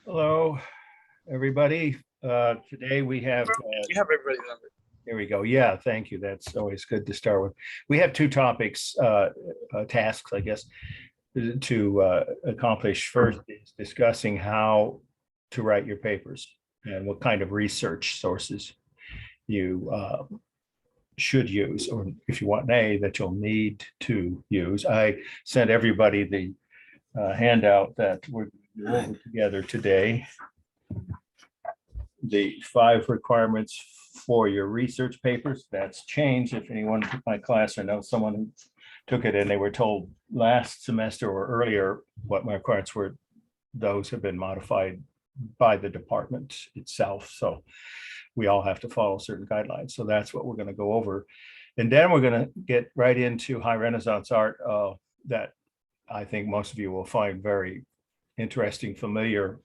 Hello, everybody. Today we have, You have everybody's number. here we go. Yeah, thank you. That's always good to start with. We have two topics, tasks, I guess, to accomplish. First is discussing how to write your papers and what kind of research sources you should use, or if you want an A, that you'll need to use. I sent everybody the handout that we're going over together today. The 5 requirements for your research papers. That's changed. If anyone took my class, I know someone who took it and they were told last semester or earlier what my requirements were. Those have been modified by the department itself. So we all have to follow certain guidelines. So that's what we're going to go over. And then we're going to get right into high Renaissance art that I think most of you will find very interesting, familiar,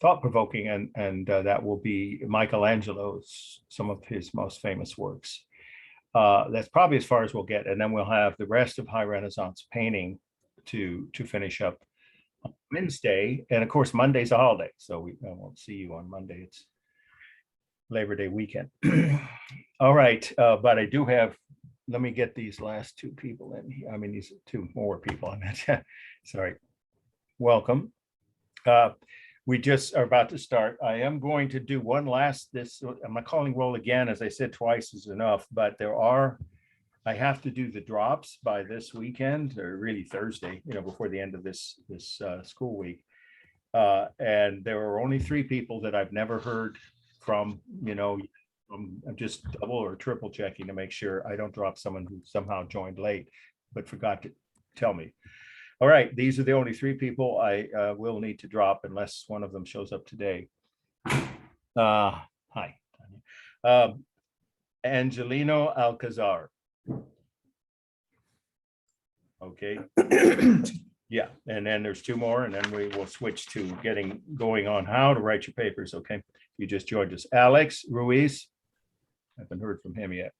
thought-provoking, and that will be Michelangelo's, some of his most famous works. That's probably as far as we'll get, and then we'll have the rest of high Renaissance painting to finish up on Wednesday, and of course Monday's a holiday, so I won't see you on Monday. It's Labor Day weekend. All right, but I do have. Let me get these last 2 people in here. I mean, these 2 more people on that. Sorry. Welcome. We just are about to start. I am going to do one last, I'm not calling roll again, as I said, twice is enough, but I have to do the drops by this weekend, or really Thursday, before the end of this school week. And there are only 3 people that I've never heard from, I'm just double or triple checking to make sure I don't drop someone who somehow joined late, but forgot to tell me. All right, these are the only 3 people I will need to drop unless one of them shows up today. Hi. Angelino Alcazar. Okay. Yeah, and then there's 2 more, and then we will switch to going on how to write your papers. Okay, you just joined us. Alex Ruiz. I haven't heard from him yet.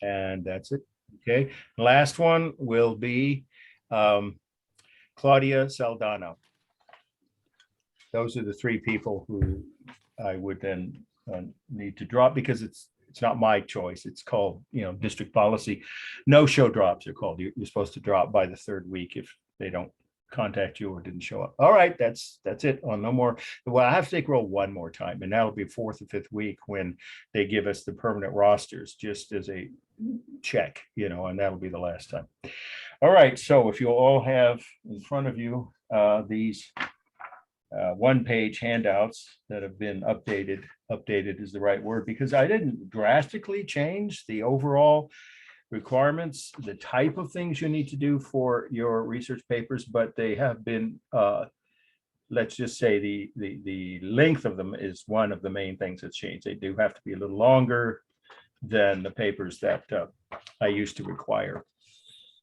And that's it. Okay, last one will be Claudia Saldana. Those are the 3 people who I would then need to drop, because it's not my choice. It's called, district policy. No-show drops are called. You're supposed to drop by the 3rd week if they don't contact you or didn't show up. All right, that's it. On no more. Well, I have to take roll one more time, and that'll be 4th or 5th week when they give us the permanent rosters, just as a check, and that'll be the last time. All right, so if you all have in front of you these 1-page handouts that have been updated is the right word, because I didn't drastically change the overall requirements, the type of things you need to do for your research papers, but they have been, let's just say the length of them is one of the main things that's changed. They do have to be a little longer than the papers that I used to require,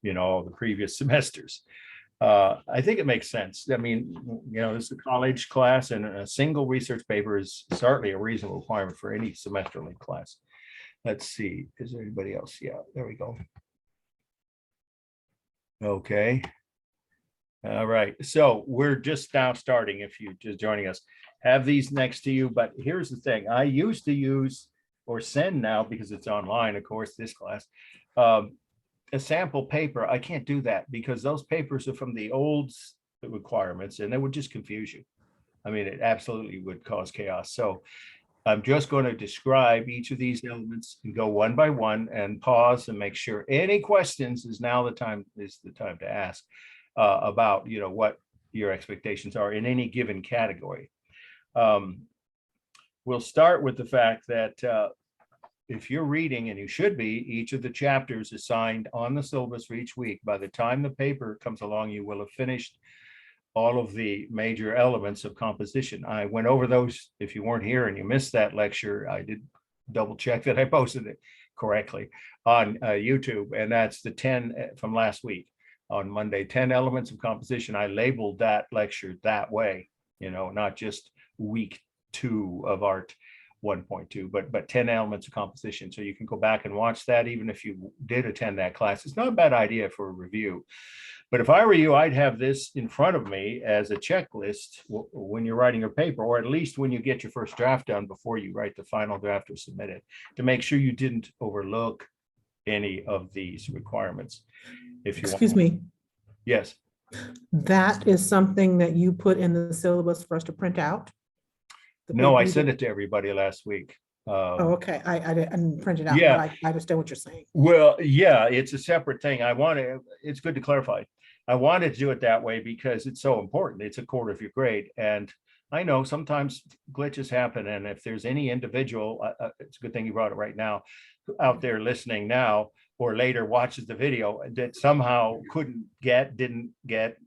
the previous semesters. I think it makes sense. I mean, this is a college class, and a single research paper is certainly a reasonable requirement for any semesterly class. Let's see, is there anybody else? Yeah, there we go. Okay. All right, so we're just now starting. If you're just joining us, have these next to you. But here's the thing, I used to use or send now, because it's online, of course, this class, a sample paper. I can't do that because those papers are from the old requirements, and they would just confuse you. I mean, it absolutely would cause chaos. So I'm just going to describe each of these elements and go one by one and pause and make sure any questions is the time to ask about, what your expectations are in any given category. We'll start with the fact that if you're reading, and you should be, each of the chapters assigned on the syllabus for each week. By the time the paper comes along, you will have finished all of the major elements of composition. I went over those. If you weren't here and you missed that lecture, I did double check that I posted it correctly on YouTube, and that's the 10 from last week on Monday, 10 elements of composition. I labeled that lecture that way, not just week 2 of art 1.2, but 10 elements of composition. So you can go back and watch that, even if you did attend that class. It's not a bad idea for a review. But if I were you, I'd have this in front of me as a checklist when you're writing your paper, or at least when you get your first draft done before you write the final draft or submit it, to make sure you didn't overlook any of these requirements. If you Excuse me, yes. that is something that you put in the syllabus for us to print out? The No, I paper you sent did? it to everybody last week. Oh, okay, I didn't print it out, but Yeah, I understand what you're saying. well, yeah, it's a separate thing. It's good to clarify. I wanted to do it that way because it's so important. It's a quarter of your grade. And I know sometimes glitches happen. And if there's any individual, it's a good thing you brought it right now, out there listening now or later watches the video that somehow didn't get,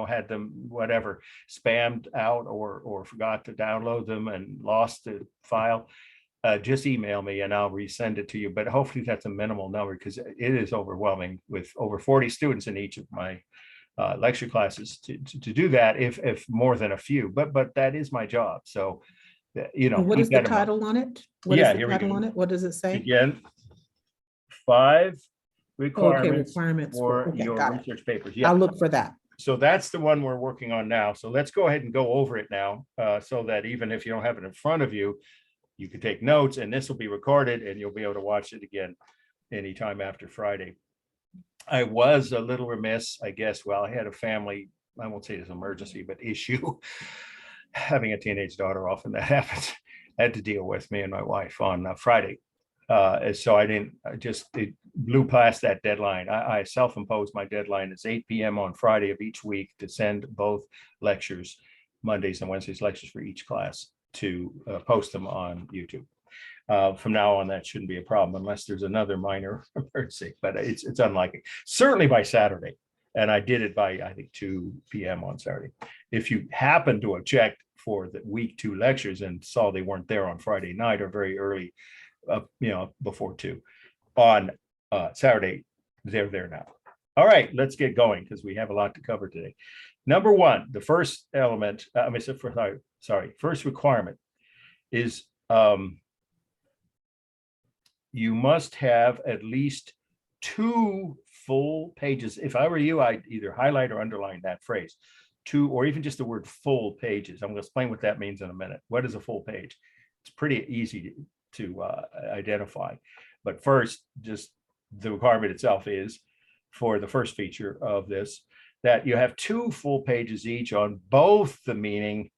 had them, whatever, spammed out or forgot to download them and lost the file. Just email me and I'll resend it to you. But hopefully that's a minimal number because it is overwhelming with over 40 students in each of my lecture classes to do that if more than a few. But that is my job. So, And what is the title on it? What is the title on it? What does it say? Again, 5 Okay, requirements requirements for okay, your got it. research papers. Yeah. I'll look for that. So that's the one we're working on now. So let's go ahead and go over it now so that even if you don't have it in front of you, you can take notes and this will be recorded and you'll be able to watch it again anytime after Friday. I was a little remiss, I guess. Well, I had a family, I won't say it's an emergency, but issue. Having a teenage daughter, often that happens. I had to deal with me and my wife on Friday. So it blew past that deadline. I self-imposed my deadline. It's 8 p.m. on Friday of each week to send both lectures, Mondays and Wednesdays lectures for each class, to post them on YouTube. From now on, that shouldn't be a problem unless there's another minor emergency, but it's unlikely. Certainly by Saturday. And I did it by, I think, 2 p.m. on Saturday. If you happen to have checked for the week 2 lectures and saw they weren't there on Friday night or very early, before 2 on Saturday, they're there now. All right, let's get going because we have a lot to cover today. Number 1, the first element, first requirement is you must have at least 2 full pages. If I were you, I'd either highlight or underline that phrase, 2, or even just the word full pages. I'm going to explain what that means in a minute. What is a full page? It's pretty easy to identify. But first, just the requirement itself is, for the first feature of this, that you have 2 full pages each on both the meaning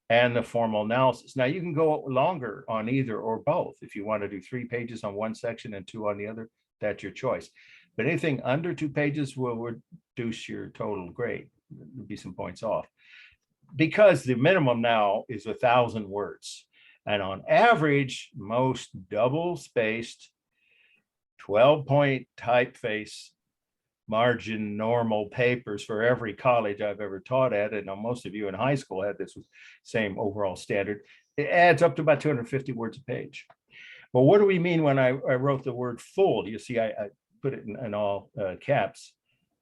and the formal analysis. Now you can go longer on either or both. If you want to do 3 pages on one section and 2 on the other, that's your choice. But anything under 2 pages will reduce your total grade. There'll be some points off. Because the minimum now is 1,000 words. And on average, most double-spaced 12-point typeface margin normal papers for every college I've ever taught at, and most of you in high school had this same overall standard, it adds up to about 250 words a page. Well, what do we mean when I wrote the word full? You see, I put it in all caps.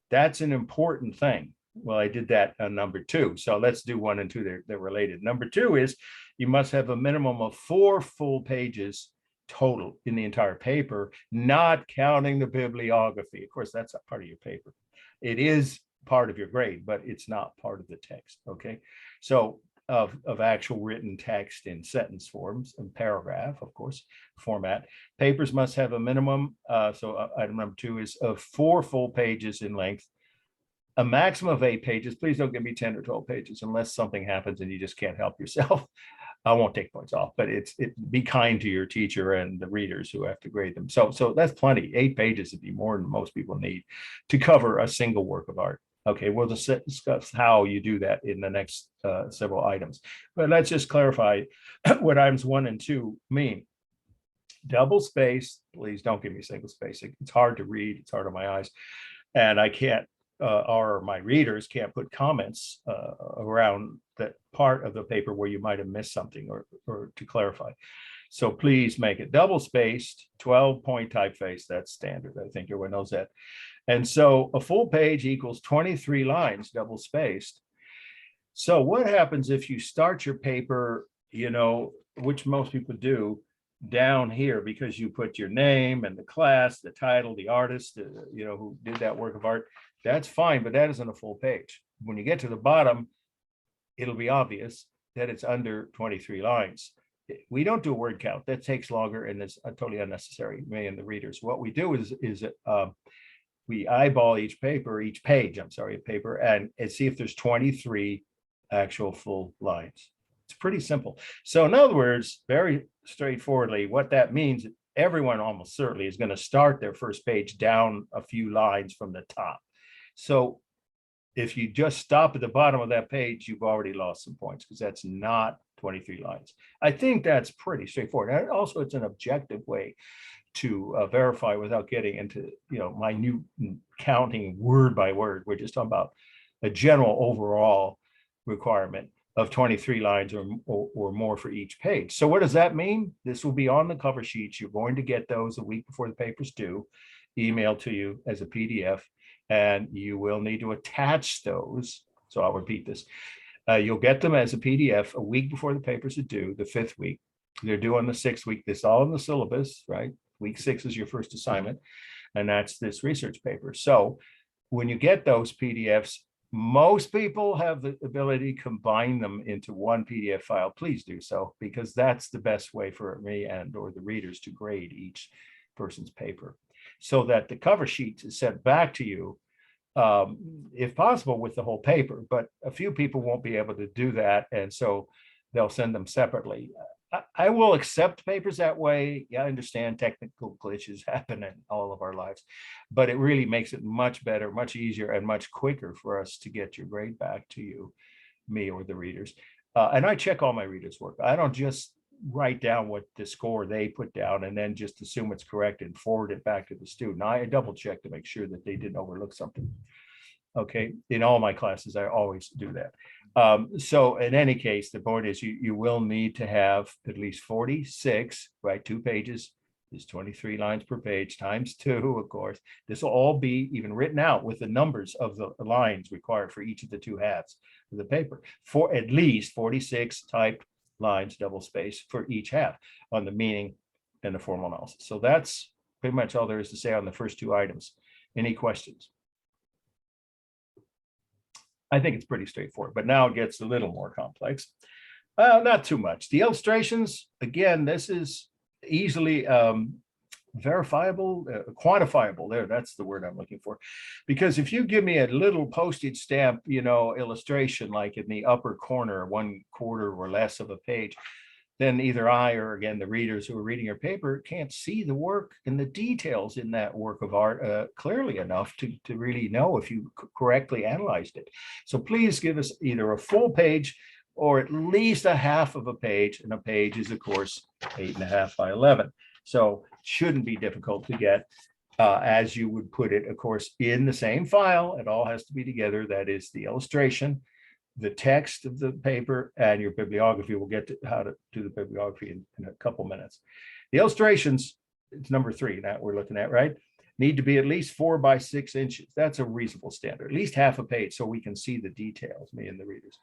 That's an important thing. Well, I did that on number 2. So let's do 1 and 2. They're related. Number 2 is you must have a minimum of 4 full pages total in the entire paper, not counting the bibliography. Of course, that's not part of your paper. It is part of your grade, but it's not part of the text. Okay. So of actual written text in sentence forms and paragraph, of course, format. Papers must have a minimum. So item number 2 is of 4 full pages in length, a maximum of 8 pages. Please don't give me 10 or 12 pages unless something happens and you just can't help yourself. I won't take points off, but be kind to your teacher and the readers who have to grade them. So that's plenty. 8 pages would be more than most people need to cover a single work of art. Okay, we'll discuss how you do that in the next several items. But let's just clarify what items 1 and 2 mean. Double space, please don't give me single space. It's hard to read. It's hard on my eyes. And I can't, or my readers can't put comments around that part of the paper where you might have missed something or to clarify. So please make it double spaced, 12-point typeface. That's standard. I think everyone knows that. And so a full page equals 23 lines double spaced. So what happens if you start your paper, which most people do, down here because you put your name and the class, the title, the artist, who did that work of art that's fine, but that isn't a full page. When you get to the bottom, it'll be obvious that it's under 23 lines. We don't do a word count. That takes longer and is totally unnecessary, me and the readers. What we do is we eyeball each page, I'm sorry, paper, and see if there's 23 actual full lines. It's pretty simple. So in other words, very straightforwardly, what that means, everyone almost certainly is going to start their first page down a few lines from the top. So if you just stop at the bottom of that page, you've already lost some points because that's not 23 lines. I think that's pretty straightforward. And also, it's an objective way to verify without getting into minute counting word by word. We're just talking about a general overall requirement of 23 lines or more for each page. So what does that mean? This will be on the cover sheets. You're going to get those a week before the paper's due, emailed to you as a PDF, and you will need to attach those. So I'll repeat this. You'll get them as a PDF a week before the papers are due, the 5th week. They're due on the 6th week. This is all in the syllabus, right? Week 6 is your first assignment, and that's this research paper. So when you get those PDFs, most people have the ability to combine them into one PDF file. Please do so, because that's the best way for me and or the readers to grade each person's paper, so that the cover sheet is sent back to you, if possible, with the whole paper. But a few people won't be able to do that, and so they'll send them separately. I will accept papers that way. Yeah, I understand technical glitches happen in all of our lives, but it really makes it much better, much easier, and much quicker for us to get your grade back to you, me or the readers. And I check all my readers' work. I don't just write down what the score they put down and then just assume it's correct and forward it back to the student. I double check to make sure that they didn't overlook something. Okay, in all my classes, I always do that. So in any case, the point is you will need to have at least 46, right? 2 pages is 23 lines per page times 2, of course. This will all be even written out with the numbers of the lines required for each of the 2 halves of the paper, for at least 46 typed lines, double space, for each half on the meaning and the formal analysis. So that's pretty much all there is to say on the first 2 items. Any questions? I think it's pretty straightforward, but now it gets a little more complex. Not too much. The illustrations, again, this is easily verifiable, quantifiable. That's the word I'm looking for. Because if you give me a little postage stamp, illustration, like in the upper corner, 1/4 or less of a page, then either I or, again, the readers who are reading your paper can't see the work and the details in that work of art clearly enough to really know if you correctly analyzed it. So please give us either a full page or at least a half of a page, and a page is, of course, 8.5 by 11. So it shouldn't be difficult to get, as you would put it, of course, in the same file. It all has to be together. That is the illustration, the text of the paper, and your bibliography. We'll get to how to do the bibliography in a couple minutes. The illustrations, it's number 3 that we're looking at, right? Need to be at least 4 by 6 inches. That's a reasonable standard, at least half a page, so we can see the details, me and the readers.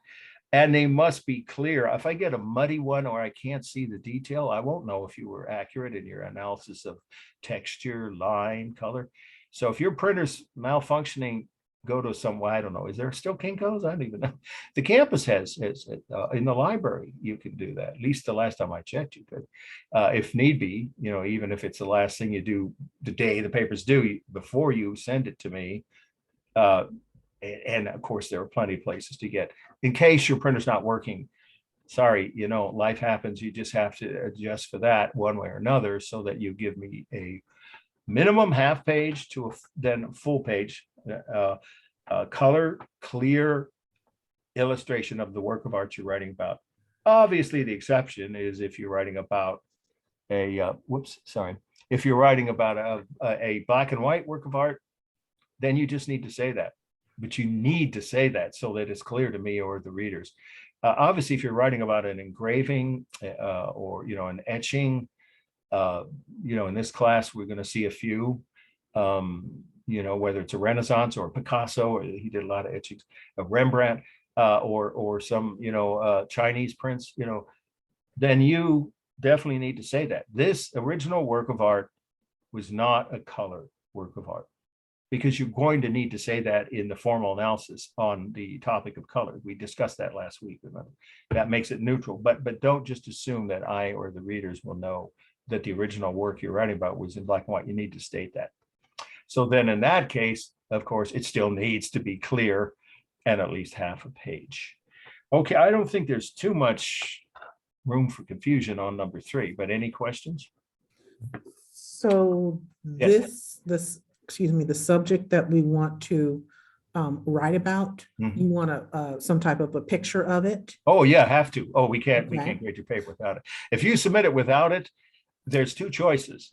And they must be clear. If I get a muddy one or I can't see the detail, I won't know if you were accurate in your analysis of texture, line, color. So if your printer's malfunctioning, go to some, I don't know, is there still Kinko's? I don't even know. The campus has in the library, you can do that. At least the last time I checked, you could. If need be, even if it's the last thing you do the day the paper's due, before you send it to me. And of course, there are plenty of places to get, in case your printer's not working. Sorry, life happens. You just have to adjust for that one way or another, so that you give me a minimum half page to then a full page, color clear illustration of the work of art you're writing about. Obviously, the exception is if you're writing about if you're writing about a black and white work of art, then you just need to say that. But you need to say that so that it's clear to me or the readers. Obviously, if you're writing about an engraving or an etching, in this class we're going to see a few. Whether it's a Renaissance or a Picasso, or he did a lot of etchings, a Rembrandt, or some Chinese prints, then you definitely need to say that this original work of art was not a color work of art. because you're going to need to say that in the formal analysis on the topic of color. We discussed that last week. Remember? That makes it neutral, but don't just assume that I or the readers will know that the original work you're writing about was in black and white. You need to state that. So then in that case, of course, it still needs to be clear and at least half a page. Okay, I don't think there's too much room for confusion on number 3, but any questions? So Yes. excuse me, the subject that we want to write about, Mhm. you want some type of a picture of it? Oh, yeah, have to. Oh, we can't Okay. grade your paper without it. If you submit it without it, there's 2 choices.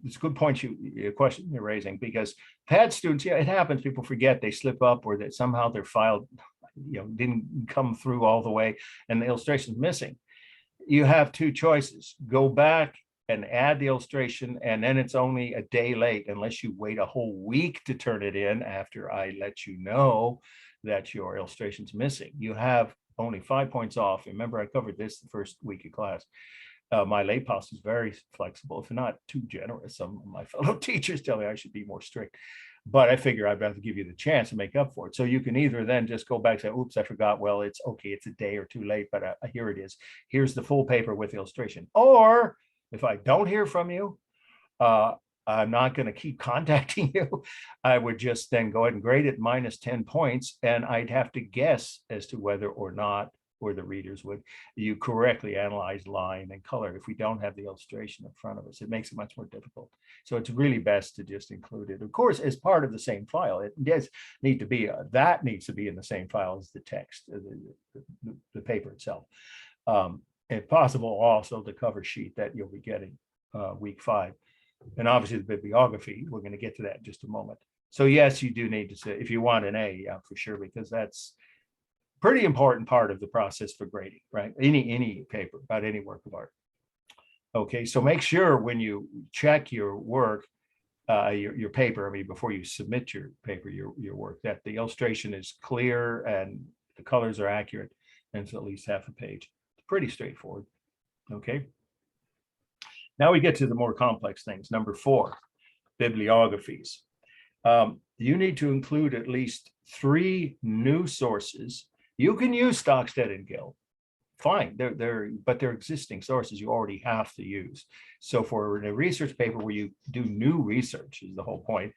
It's a good point your question you're raising, because I've had students, yeah, it happens, people forget, they slip up, or that somehow their file, didn't come through all the way and the illustration's missing. You have 2 choices. Go back and add the illustration, and then it's only a day late unless you wait a whole week to turn it in after I let you know that your illustration's missing. You have only 5 points off. Remember, I covered this the first week of class. My late policy is very flexible, if not too generous. Some of my fellow teachers tell me I should be more strict, but I figure I'd rather give you the chance to make up for it. So you can either then just go back and say, oops, I forgot. Well, it's okay. It's a day or 2 late, but here it is. Here's the full paper with illustration. Or if I don't hear from you, I'm not going to keep contacting you. I would just then go ahead and grade it minus 10 points, and I'd have to guess as to whether or not, or the readers would, you correctly analyze line and color. If we don't have the illustration in front of us, it makes it much more difficult. So it's really best to just include it, of course, as part of the same file. It does need to be, that needs to be in the same file as the text, the paper itself. If possible, also the cover sheet that you'll be getting week 5. And obviously the bibliography, we're going to get to that in just a moment. So yes, you do need to say, if you want an A, yeah, for sure, because that's pretty important part of the process for grading, right? Any paper, about any work of art. Okay, so make sure when you check your work, your paper, I mean, before you submit your paper, your work, that the illustration is clear and the colors are accurate, and it's at least half a page. It's pretty straightforward. Okay. Now we get to the more complex things. Number 4, bibliographies. You need to include at least 3 new sources. You can use Stockstead and Gill, fine, but they're existing sources you already have to use. So for a research paper where you do new research, is the whole point,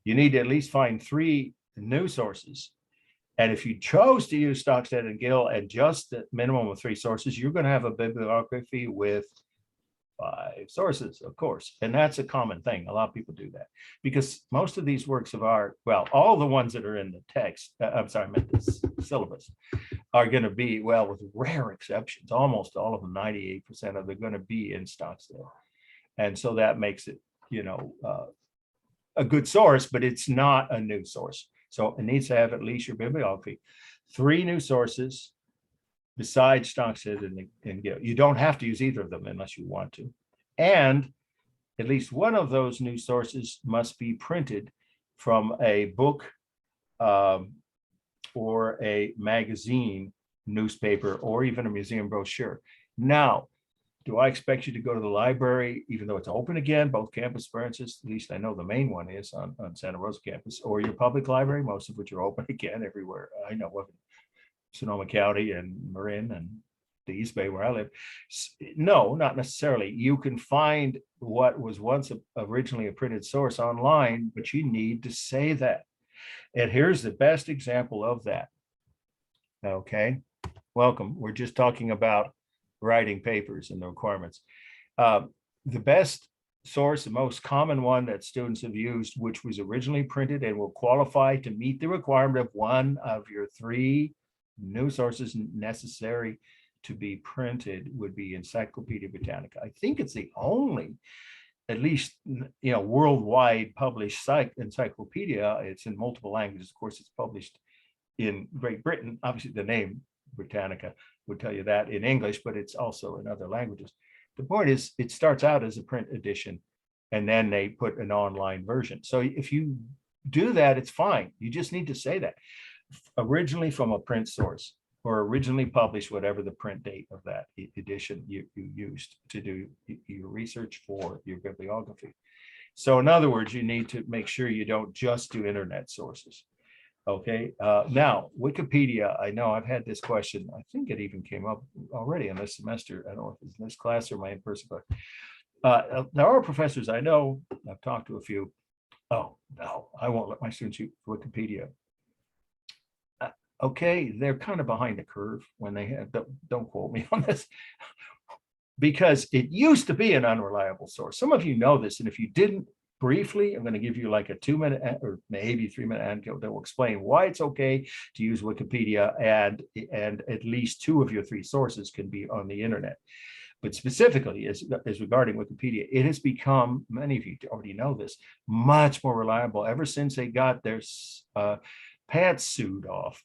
you need to at least find 3 new sources. And if you chose to use Stockstead and Gill and just the minimum of 3 sources, you're going to have a bibliography with 5 sources, of course. And that's a common thing. A lot of people do that because most of these works of art, well, all the ones that are in the text, I'm sorry, I meant this syllabus, are going to be, well, with rare exceptions, almost all of them, 98% of them, are going to be in Stockstead. And so that makes it, a good source, but it's not a new source. So it needs to have at least your bibliography, 3 new sources, besides Stockstead and Gill. You don't have to use either of them unless you want to. And at least one of those new sources must be printed from a book or a magazine, newspaper, or even a museum brochure. Now, do I expect you to go to the library, even though it's open again, both campus branches, at least I know the main one is on Santa Rosa campus, or your public library, most of which are open again everywhere I know of, Sonoma County and Marin and the East Bay where I live? No, not necessarily. You can find what was once originally a printed source online, but you need to say that. And here's the best example of that. Okay, welcome. We're just talking about writing papers and the requirements. The best source, the most common one that students have used, which was originally printed and will qualify to meet the requirement of one of your 3 new sources necessary to be printed, would be Encyclopedia Britannica. I think it's the only, at least, worldwide published encyclopedia. It's in multiple languages. Of course, it's published in Great Britain. Obviously, the name Britannica would tell you that in English, but it's also in other languages. The point is, it starts out as a print edition, and then they put an online version. So if you do that, it's fine. You just need to say that. Originally from a print source, or originally published, whatever the print date of that edition you used to do your research for your bibliography. So in other words, you need to make sure you don't just do internet sources. Okay, now Wikipedia, I know I've had this question. I think it even came up already in this semester. I don't know if it's in this class or my in-person, but there are professors I know, I've talked to a few. Oh, no, I won't let my students use Wikipedia. Okay, they're kind of behind the curve when they have, don't quote me on this, because it used to be an unreliable source. Some of you know this, and if you didn't, briefly, I'm going to give you like a 2-minute or maybe 3-minute anecdote that will explain why it's okay to use Wikipedia, and at least 2 of your 3 sources can be on the internet. But specifically, as regarding Wikipedia, it has become, many of you already know this, much more reliable ever since they got their pantsuit off.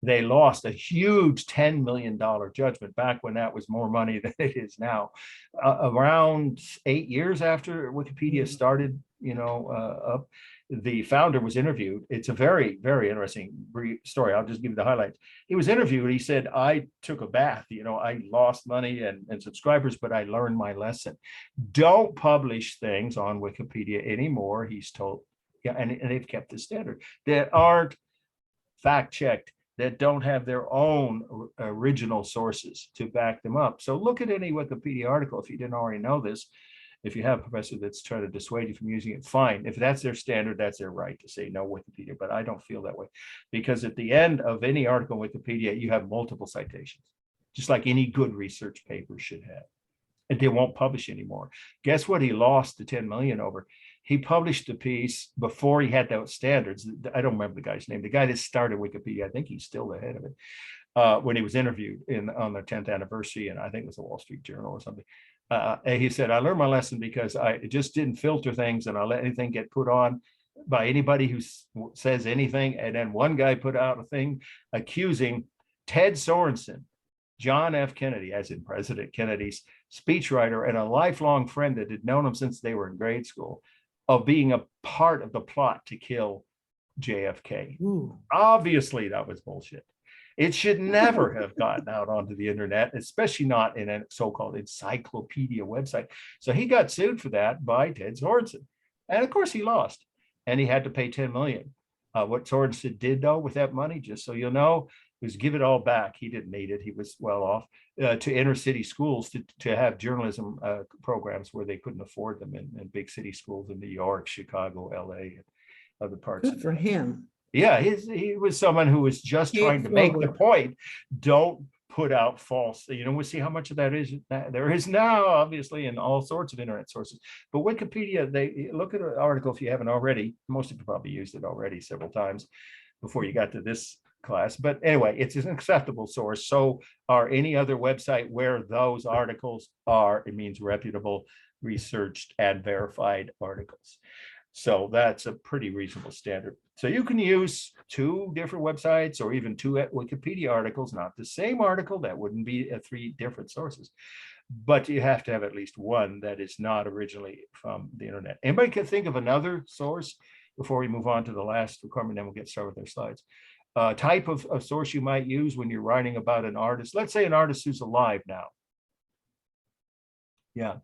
They lost a huge $10 million judgment back when that was more money than it is now. Around 8 years after Wikipedia started, up, the founder was interviewed. It's a very, very interesting story. I'll just give you the highlights. He was interviewed. He said, I took a bath, I lost money and subscribers, but I learned my lesson. Don't publish things on Wikipedia anymore, he's told. Yeah, and they've kept the standard that aren't fact-checked, that don't have their own original sources to back them up. So look at any Wikipedia article if you didn't already know this. If you have a professor that's trying to dissuade you from using it, fine. If that's their standard, that's their right to say no Wikipedia, but I don't feel that way. Because at the end of any article on Wikipedia, you have multiple citations, just like any good research paper should have. And they won't publish anymore. Guess what he lost the 10 million over? He published a piece before he had those standards. I don't remember the guy's name. The guy that started Wikipedia, I think he's still the head of it, when he was interviewed on the 10th anniversary, and I think it was the Wall Street Journal or something. And he said, I learned my lesson because I just didn't filter things and I let anything get put on by anybody who says anything. And then one guy put out a thing accusing Ted Sorensen, John F. Kennedy, as in President Kennedy's speechwriter and a lifelong friend that had known him since they were in grade school, of being a part of the plot to kill JFK. Ooh. Obviously, that was bullshit. It should never have gotten out onto the internet, especially not in a so-called encyclopedia website. So he got sued for that by Ted Sorensen. And of course he lost, and he had to pay 10 million. What Sorensen did though with that money, just so you know, was give it all back. He didn't need it. He was well off, to inner city schools to have journalism programs where they couldn't afford them in big city schools in New York, Chicago, LA, and other parts. Good for him. Yeah, he was someone who was just trying to make the point. Don't put out false, we'll see how much of that is. There is now, obviously, in all sorts of internet sources. But Wikipedia, they look at an article if you haven't already. Most of you probably used it already several times before you got to this class. But anyway, it's an acceptable source. So are any other website where those articles are, it means reputable, researched, and verified articles. So that's a pretty reasonable standard. So you can use 2 different websites or even 2 Wikipedia articles, not the same article. That wouldn't be 3 different sources. But you have to have at least one that is not originally from the internet. Anybody can think of another source before we move on to the last requirement, then we'll get started with their slides. Type of source you might use when you're writing about an artist. Let's say an artist who's alive now. Yeah.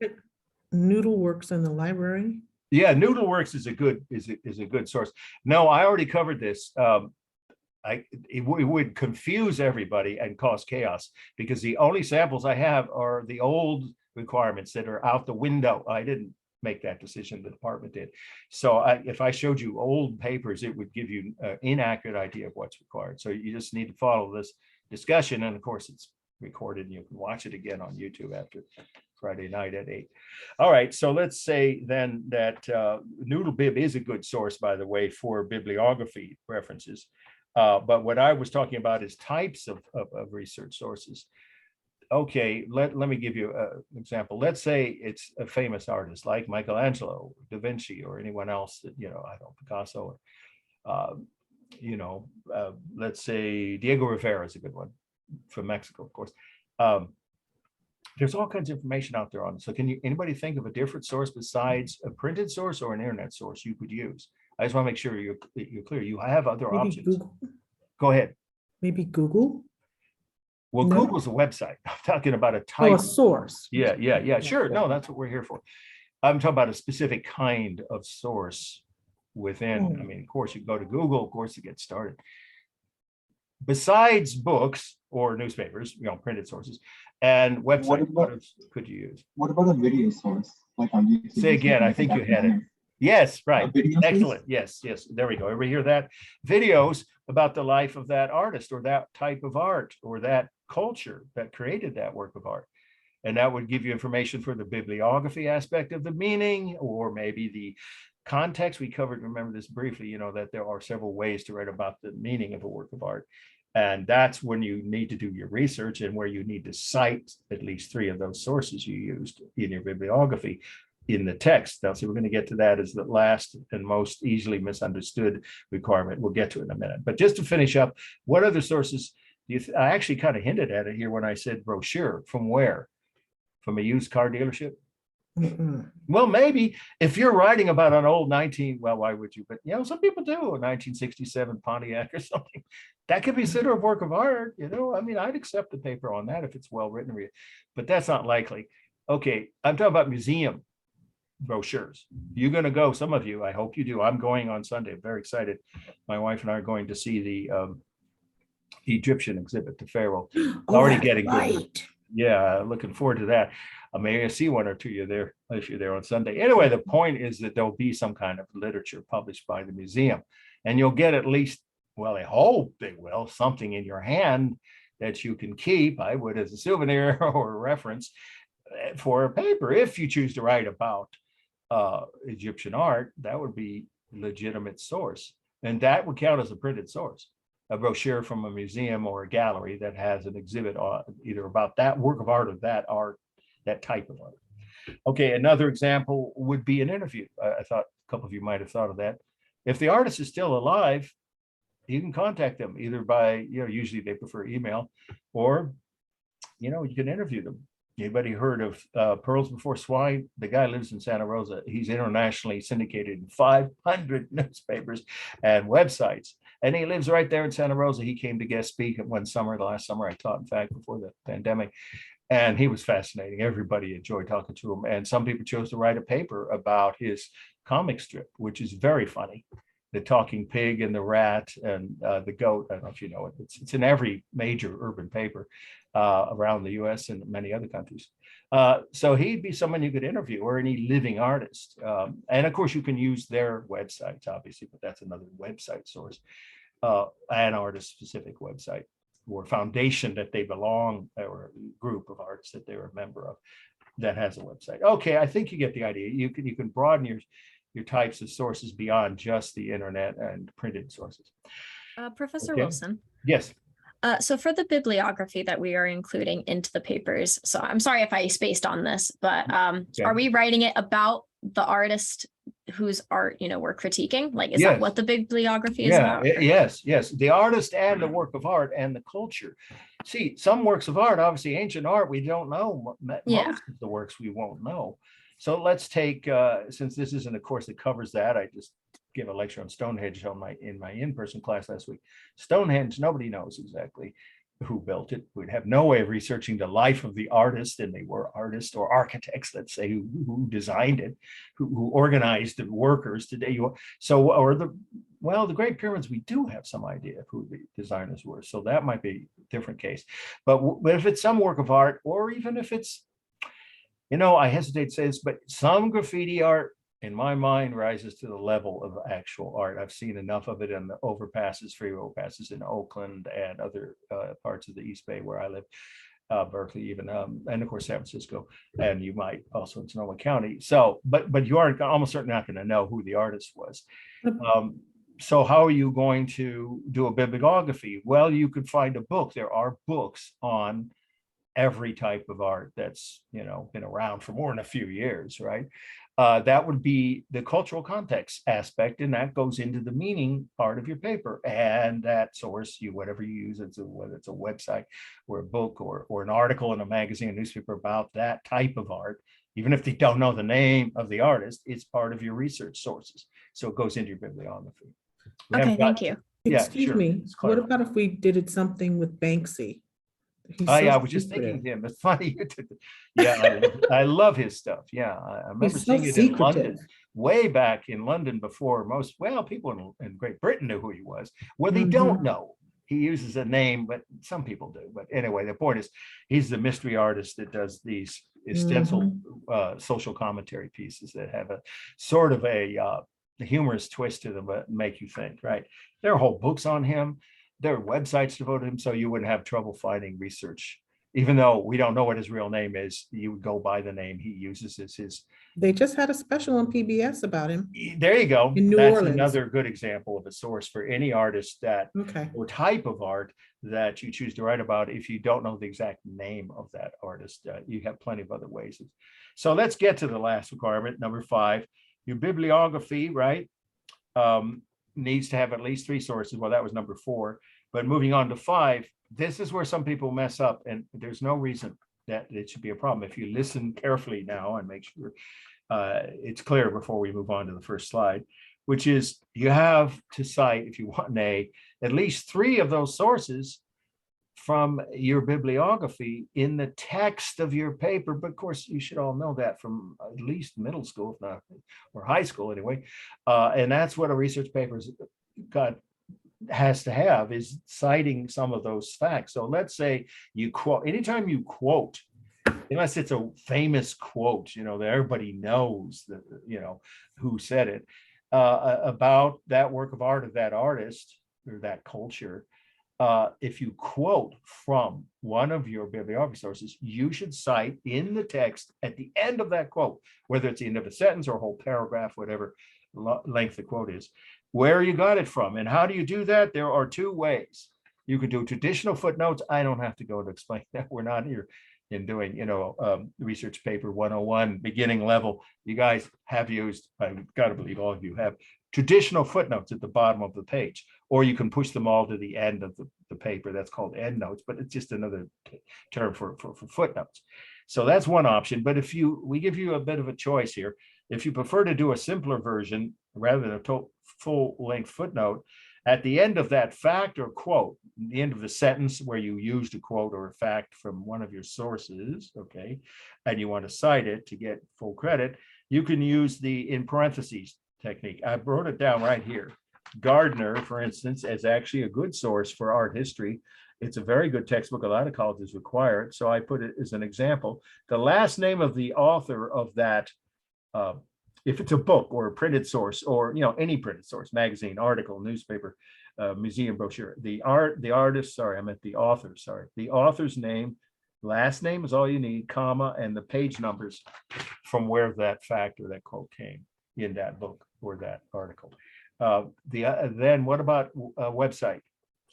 Noodleworks in the library. Yeah, Noodleworks is a good source. No, I already covered this. It would confuse everybody and cause chaos because the only samples I have are the old requirements that are out the window. I didn't make that decision, the department did. So if I showed you old papers, it would give you an inaccurate idea of what's required. So you just need to follow this discussion. And of course, it's recorded and you can watch it again on YouTube after Friday night at 8. All right, so let's say then that NoodleBib is a good source, by the way, for bibliography references. But what I was talking about is types of research sources. Okay, let me give you an example. Let's say it's a famous artist like Michelangelo, Da Vinci, or anyone else that, I don't, Picasso, let's say Diego Rivera is a good one from Mexico, of course. There's all kinds of information out there on it. So can anybody think of a different source besides a printed source or an internet source you could use? I just want to make sure you're clear. You have other Maybe options. Google. Go ahead. Maybe Google. Well, No. Google's a website. I'm talking about a Oh, type. a source. Yeah, sure. No, that's what we're here for. I'm talking about a specific kind of source within. I Oh. mean, of course, you go to Google, of course, to get started. Besides books or newspapers, printed sources and What websites, what about else could you use? what about a video source like on YouTube Say or again, something I like think that? you had it. Yes, A right. video source? Excellent. Yes, yes. There we go. Ever hear that? Videos about the life of that artist or that type of art or that culture that created that work of art. And that would give you information for the bibliography aspect of the meaning, or maybe the context. We covered, remember this briefly, that there are several ways to write about the meaning of a work of art. And that's when you need to do your research and where you need to cite at least 3 of those sources you used in your bibliography in the text. Now, so we're going to get to that as the last and most easily misunderstood requirement. We'll get to it in a minute. But just to finish up, what other sources do you I actually kind of hinted at it here when I said brochure. From where? From a used car dealership? Mm-mm. Well, maybe if you're writing about an old well, why would you? But some people do, a 1967 Pontiac or something. That could be considered a work of art. I mean, I'd accept the paper on that if it's well written, but that's not likely. Okay, I'm talking about museum brochures. You're going to go, some of you, I hope you do. I'm going on Sunday. I'm very excited. My wife and I are going to see the Egyptian exhibit, the Pharaoh. Oh, Already that's getting good. right. Yeah, looking forward to that. Maybe I see one or two you there if you're there on Sunday. Anyway, the point is that there'll be some kind of literature published by the museum, and you'll get at least, well, I hope they will, something in your hand that you can keep. I would as a souvenir or a reference for a paper. If you choose to write about Egyptian art, that would be a legitimate source, and that would count as a printed source. A brochure from a museum or a gallery that has an exhibit on either about that work of art or that art, that type of art. Okay, another example would be an interview. I thought a couple of you might have thought of that. If the artist is still alive, you can contact them either by, usually they prefer email, or, you can interview them. Anybody heard of Pearls Before Swine? The guy lives in Santa Rosa. He's internationally syndicated in 500 newspapers and websites. And he lives right there in Santa Rosa. He came to guest speak one summer, the last summer I taught, in fact, before the pandemic. And he was fascinating. Everybody enjoyed talking to him. And some people chose to write a paper about his comic strip, which is very funny. The talking pig and the rat and the goat. I don't know if you know it. It's in every major urban paper around the US and many other countries. So he'd be someone you could interview, or any living artist. And of course, you can use their websites, obviously, but that's another website source, an artist-specific website or foundation that they belong, or group of artists that they're a member of that has a website. Okay, I think you get the idea. You can broaden your types of sources beyond just the internet and printed sources. Professor Okay. Wilson. Yes. So for the bibliography that we are including into the papers, so I'm sorry if I spaced on this, but Okay. are we writing it about the artist whose art, we're critiquing? Like, is Yes. that what the bibliography is Yeah, about? yes. The artist and the work of art and the culture. See, some works of art, obviously ancient art, we don't know. Yeah. Most of the works we won't know. So let's take, since this isn't a course that covers that, I just give a lecture on Stonehenge in my in-person class last week. Stonehenge, nobody knows exactly who built it. We'd have no way of researching the life of the artist, and they were artists or architects, let's say, who designed it, who organized the workers today. The Great Pyramids, we do have some idea of who the designers were. So that might be a different case. But if it's some work of art, or even if it's, I hesitate to say this, but some graffiti art, in my mind, rises to the level of actual art. I've seen enough of it in the overpasses, freeway overpasses in Oakland and other parts of the East Bay where I live, Berkeley even, and of course San Francisco, and you might also in Sonoma County. So, but you are almost certainly not going to know who the artist was. So how are you going to do a bibliography? Well, you could find a book. There are books on every type of art that's been around for more than a few years, right? That would be the cultural context aspect, and that goes into the meaning part of your paper. And that source, whatever you use, whether it's a website or a book or an article in a magazine, a newspaper about that type of art, even if they don't know the name of the artist, it's part of your research sources. So it goes into your bibliography. Okay, thank you. Yeah, Excuse sure. me, It's what clarifying. about if we did it something with Banksy? He's Oh, so yeah, I was just thinking secretive. of him. It's funny. Yeah, I love his stuff. Yeah, I remember He's so seeing it in London, secretive. way back in London before most, well, people in Great Britain knew who he was. Well, they don't Mhm. know. He uses a name, but some people do. But anyway, the point is, he's the mystery artist that does these stencil social commentary pieces that have a sort of a humorous twist to them, but make you think, right? There are whole books on him. There are websites devoted to him, so you wouldn't have trouble finding research. Even though we don't know what his real name is, you would go by the name he uses as his. They just had a special on PBS about him There you go. in New That's Orleans. another good example of a source for any artist that Okay. or type of art that you choose to write about. If you don't know the exact name of that artist, you have plenty of other ways. So let's get to the last requirement, number 5. Your bibliography, right, needs to have at least 3 sources. Well, that was number 4. But moving on to 5, this is where some people mess up, and there's no reason that it should be a problem. If you listen carefully now and make sure it's clear before we move on to the first slide, which is you have to cite, if you want an A, at least 3 of those sources from your bibliography in the text of your paper. But of course, you should all know that from at least middle school, if not, or high school anyway. And that's what a research paper's got has to have, is citing some of those facts. So let's say you quote, anytime you quote, unless it's a famous quote, that everybody knows that, who said it, about that work of art of that artist or that culture. If you quote from one of your bibliography sources, you should cite in the text at the end of that quote, whether it's the end of a sentence or a whole paragraph, whatever length the quote is, where you got it from. And how do you do that? There are 2 ways. You could do traditional footnotes. I don't have to go to explain that. We're not here in doing, research paper 101 beginning level. You guys have used, I've got to believe all of you have, traditional footnotes at the bottom of the page, or you can push them all to the end of the paper. That's called endnotes, but it's just another term for footnotes. So that's one option. But we give you a bit of a choice here. If you prefer to do a simpler version rather than a full length footnote, at the end of that fact or quote, the end of the sentence where you used a quote or a fact from one of your sources, okay, and you want to cite it to get full credit, you can use the in parentheses technique. I wrote it down right here. Gardner, for instance, is actually a good source for art history. It's a very good textbook. A lot of colleges require it. So I put it as an example. The last name of the author of that, if it's a book or a printed source, or any printed source, magazine, article, newspaper, museum brochure, the author's name, last name is all you need, comma, and the page numbers from where that fact or that quote came in that book or that article. Then what about a website?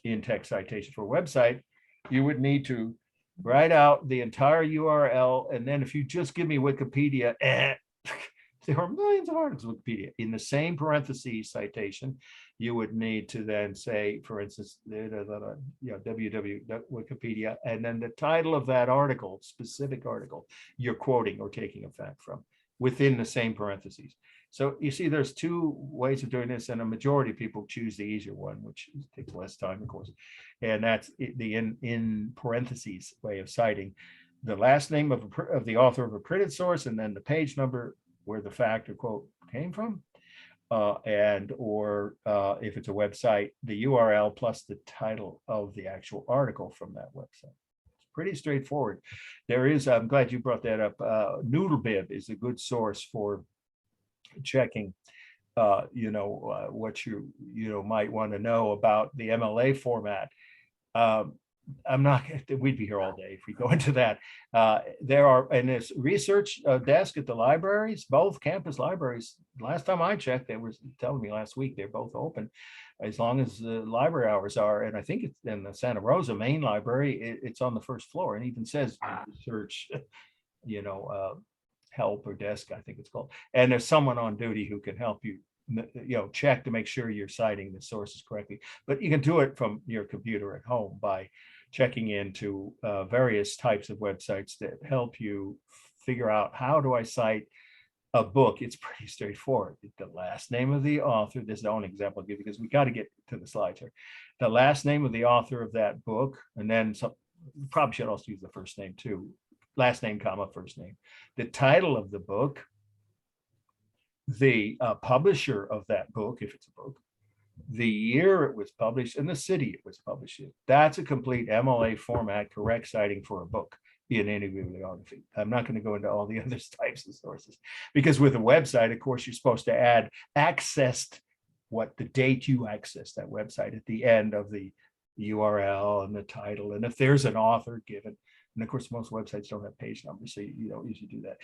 In text citation for a website, you would need to write out the entire URL, and then if you just give me Wikipedia, there are millions of articles in Wikipedia. In the same parentheses citation, you would need to then say, for instance, www.wikipedia, and then the title of that article, specific article you're quoting or taking a fact from, within the same parentheses. So you see, there's 2 ways of doing this, and a majority of people choose the easier one, which takes less time, of course. And that's the in parentheses way of citing the last name of the author of a printed source, and then the page number where the fact or quote came from, or if it's a website, the URL plus the title of the actual article from that website. It's pretty straightforward. I'm glad you brought that up. Noodlebib is a good source for checking what you might want to know about the MLA format. I'm not, we'd be here all day if we go into that. There are, in this research desk at the libraries, both campus libraries, last time I checked, they were telling me last week, they're both open as long as the library hours are. And I think it's in the Santa Rosa main library, it's on the first floor, and even says research, help or desk, I think it's called. And there's someone on duty who can help you, check to make sure you're citing the sources correctly. But you can do it from your computer at home by checking into various types of websites that help you figure out, how do I cite a book? It's pretty straightforward. The last name of the author, this is the only example I'll give you because we got to get to the slides here. The last name of the author of that book, and then probably should also use the first name too, last name, comma, first name, the title of the book, the publisher of that book, if it's a book, the year it was published, and the city it was published in. That's a complete MLA format, correct citing for a book in any bibliography. I'm not going to go into all the other types of sources, because with a website, of course, you're supposed to add accessed, what the date you access that website at the end of the URL and the title, and if there's an author given. And of course, most websites don't have page numbers, so you don't usually do that.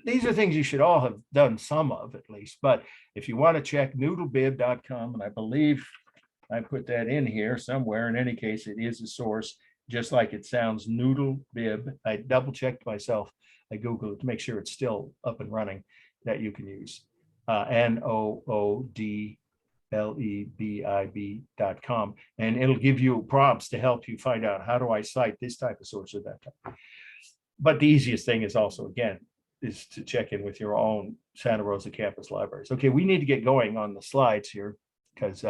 These are things you should all have done some of at least. But if you want to check noodlebib.com, and I believe I put that in here somewhere. In any case, it is a source, just like it sounds, noodlebib. I double checked myself. I Googled it to make sure it's still up and running, that you can use. NOODLEBIB.com, and it'll give you prompts to help you find out, how do I cite this type of source or that type. But the easiest thing is also, again, is to check in with your own Santa Rosa campus libraries. Okay, we need to get going on the slides here, because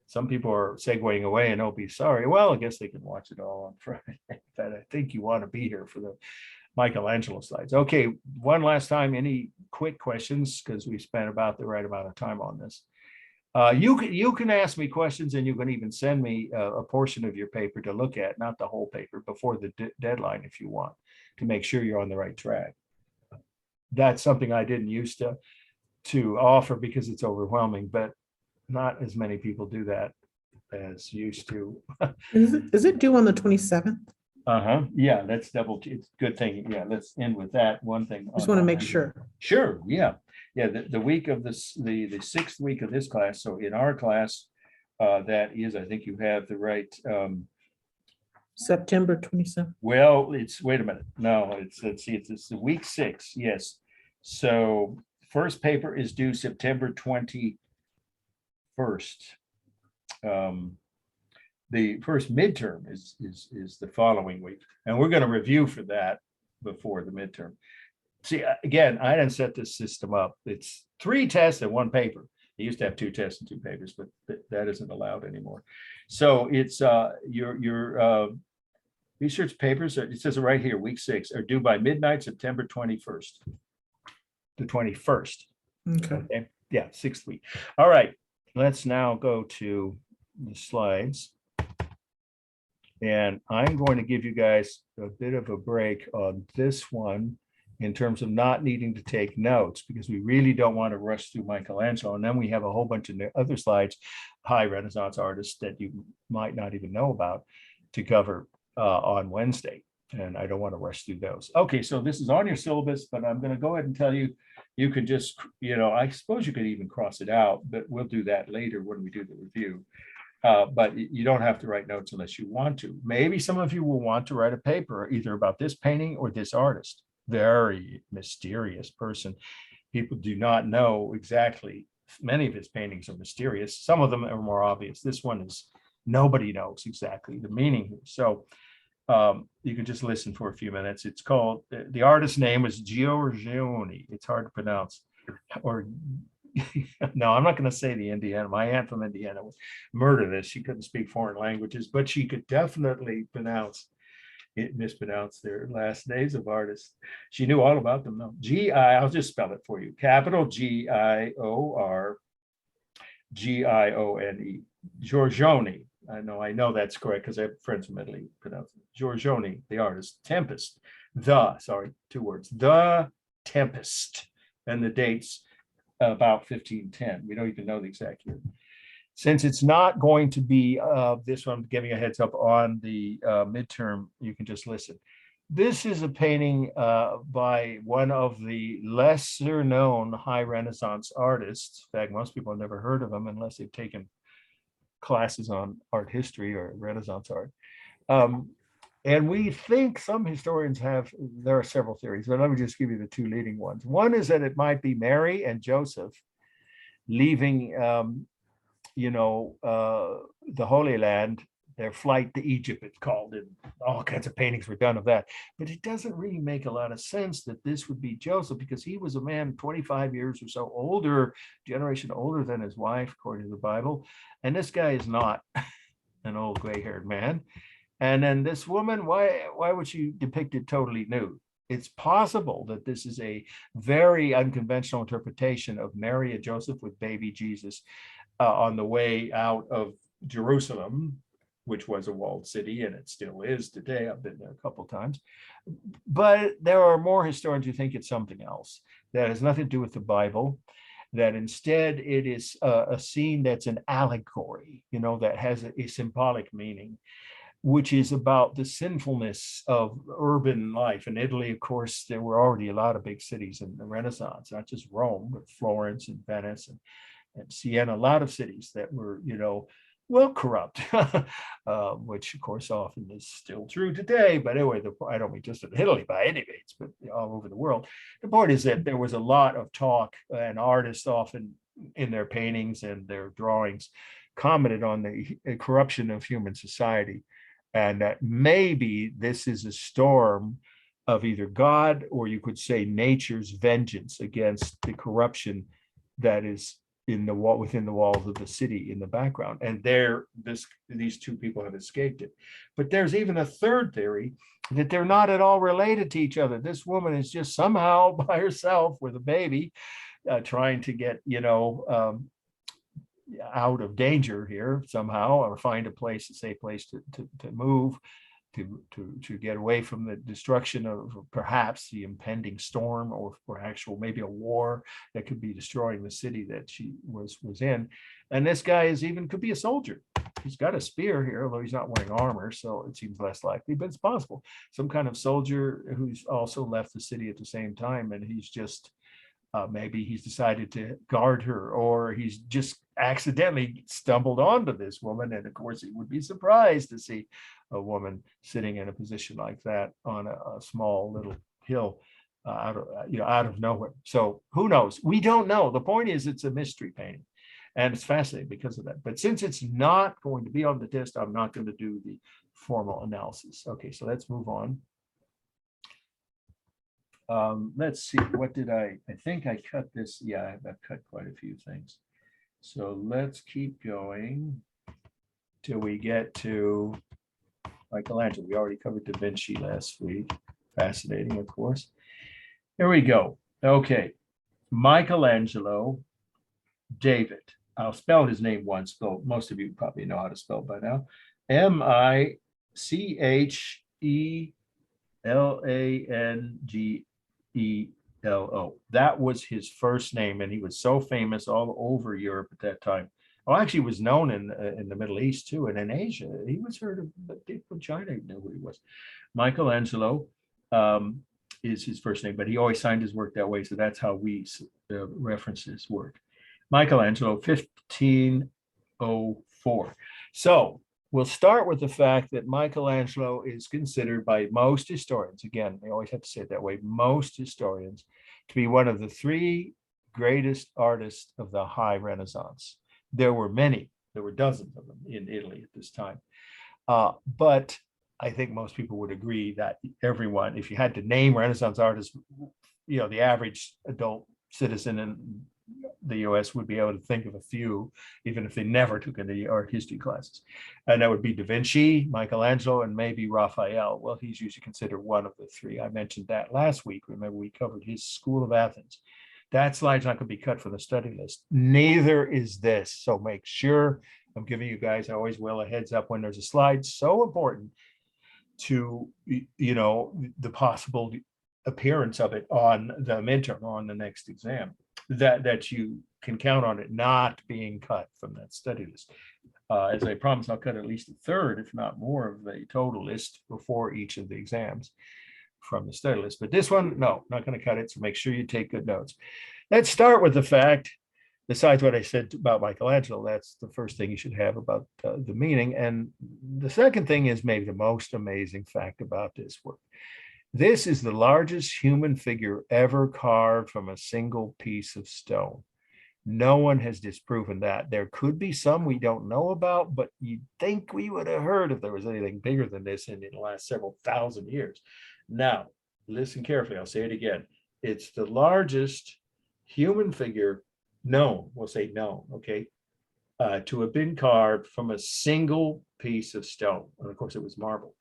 some people are segueing away and they'll be sorry. Well, I guess they can watch it all on Friday, but I think you want to be here for the Michelangelo slides. Okay, one last time, any quick questions, because we spent about the right amount of time on this. You can ask me questions, and you can even send me a portion of your paper to look at, not the whole paper, before the deadline if you want, to make sure you're on the right track. That's something I didn't used to offer because it's overwhelming, but not as many people do that as used to. Is it due on the 27th? Yeah, let's double, it's a good thing. Yeah, let's end with that one thing. Just want to make sure. Sure, yeah. Yeah, the week of this, the sixth week of this class. So in our class, that is, I think you have the right, September 27th. well, it's, wait a minute. No, let's see, it's week 6. Yes. So first paper is due September 21st. The first midterm is the following week, and we're going to review for that before the midterm. See, again, I didn't set this system up. It's 3 tests and 1 paper. They used to have 2 tests and 2 papers, but that isn't allowed anymore. So it's your research papers, it says it right here, week 6, are due by midnight, September 21st. The 21st. Okay. Yeah, 6th week. All right, let's now go to the slides. And I'm going to give you guys a bit of a break on this one in terms of not needing to take notes, because we really don't want to rush through Michelangelo. And then we have a whole bunch of other slides, high Renaissance artists that you might not even know about, to cover on Wednesday. And I don't want to rush through those. Okay, so this is on your syllabus, but I'm going to go ahead and tell you, you could just, I suppose you could even cross it out, but we'll do that later when we do the review. But you don't have to write notes unless you want to. Maybe some of you will want to write a paper either about this painting or this artist. Very mysterious person. People do not know exactly. Many of his paintings are mysterious. Some of them are more obvious. This one is, nobody knows exactly the meaning. So you can just listen for a few minutes. It's called, the artist's name is Giorgione. It's hard to pronounce. Or no, I'm not going to say the Indiana. My aunt from Indiana would murder this. She couldn't speak foreign languages, but she could definitely mispronounce their last names of artists. She knew all about them. No, I'll just spell it for you. Capital Giorgione. Giorgione. I know that's correct because I have friends from Italy pronounce it. Giorgione, the artist. Tempest. 2 words. The Tempest. And the dates about 1510. We don't even know the exact year. Since it's not going to be this one, I'm giving a heads up on the midterm, you can just listen. This is a painting by one of the lesser known high Renaissance artists. In fact, most people have never heard of him unless they've taken classes on art history or Renaissance art. And we think, some historians have, there are several theories, but let me just give you the 2 leading ones. One is that it might be Mary and Joseph leaving, the Holy Land, their flight to Egypt, it's called, and all kinds of paintings were done of that. But it doesn't really make a lot of sense that this would be Joseph, because he was a man 25 years or so older, generation older than his wife, according to the Bible. And this guy is not an old gray-haired man. And then this woman, why would she depict it totally nude? It's possible that this is a very unconventional interpretation of Mary and Joseph with baby Jesus on the way out of Jerusalem, which was a walled city, and it still is today. I've been there a couple of times. But there are more historians who think it's something else that has nothing to do with the Bible, that instead it is a scene that's an allegory, that has a symbolic meaning, which is about the sinfulness of urban life. In Italy, of course, there were already a lot of big cities in the Renaissance, not just Rome, but Florence and Venice and Siena, a lot of cities that were, well, corrupt, which of course often is still true today. But anyway, I don't mean just in Italy by any means, but all over the world. The point is that there was a lot of talk, and artists often in their paintings and their drawings commented on the corruption of human society, and that maybe this is a storm of either God, or you could say nature's vengeance against the corruption that is within the walls of the city in the background. And these two people have escaped it. But there's even a third theory that they're not at all related to each other. This woman is just somehow by herself with a baby, trying to get, out of danger here somehow, or find a safe place to move, to get away from the destruction of perhaps the impending storm, or maybe a war that could be destroying the city that she was in. And this guy could be a soldier. He's got a spear here, although he's not wearing armor, so it seems less likely, but it's possible. Some kind of soldier who's also left the city at the same time, and he's just maybe he's decided to guard her, or he's just accidentally stumbled onto this woman. And of course, he would be surprised to see a woman sitting in a position like that on a small little hill out of nowhere. So who knows? We don't know. The point is, it's a mystery painting, and it's fascinating because of that. But since it's not going to be on the test, I'm not going to do the formal analysis. Okay, so let's move on. Let's see, what did I think I cut this. Yeah, I've cut quite a few things. So let's keep going till we get to Michelangelo. We already covered Da Vinci last week. Fascinating, of course. Here we go. Okay, Michelangelo David. I'll spell his name once, though most of you probably know how to spell by now. Michelangelo. That was his first name, and he was so famous all over Europe at that time. Well, actually, was known in the Middle East too, and in Asia. He was heard of, but people in China knew who he was. Michelangelo is his first name, but he always signed his work that way, so that's how we reference his work. Michelangelo, 1504. So we'll start with the fact that Michelangelo is considered by most historians, again, they always have to say it that way, most historians, to be one of the three greatest artists of the High Renaissance. There were many, there were dozens of them in Italy at this time. But I think most people would agree that everyone, if you had to name Renaissance artists, the average adult citizen in the US would be able to think of a few, even if they never took any art history classes. And that would be Da Vinci, Michelangelo, and maybe Raphael. Well, he's usually considered one of the three. I mentioned that last week. Remember, we covered his School of Athens. That slide's not going to be cut from the study list. Neither is this. So make sure, I'm giving you guys, I always will, a heads up when there's a slide. So important to, the possible appearance of it on the midterm or on the next exam, that you can count on it not being cut from that study list. As I promised, I'll cut at least a third, if not more, of the total list before each of the exams from the study list. But this one, no, not going to cut it. So make sure you take good notes. Let's start with the fact, besides what I said about Michelangelo, that's the first thing you should have about the meaning. And the second thing is maybe the most amazing fact about this work. This is the largest human figure ever carved from a single piece of stone. No one has disproven that. There could be some we don't know about, but you'd think we would have heard if there was anything bigger than this in the last several thousand years. Now, listen carefully. I'll say it again. It's the largest human figure known. We'll say known, okay? to have been carved from a single piece of stone. And of course, it was marble.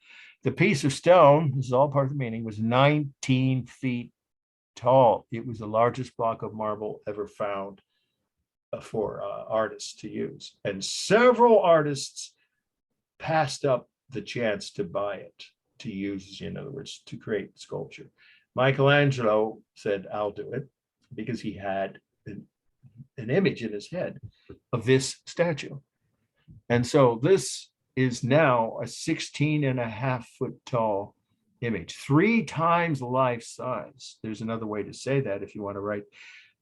The piece of stone, this is all part of the meaning, was 19 feet tall. It was the largest block of marble ever found for artists to use. And several artists passed up the chance to buy it, to use, in other words, to create sculpture. Michelangelo said, I'll do it, because he had an image in his head of this statue. And so this is now a 16.5 foot tall image, 3 times life size. There's another way to say that if you want to write,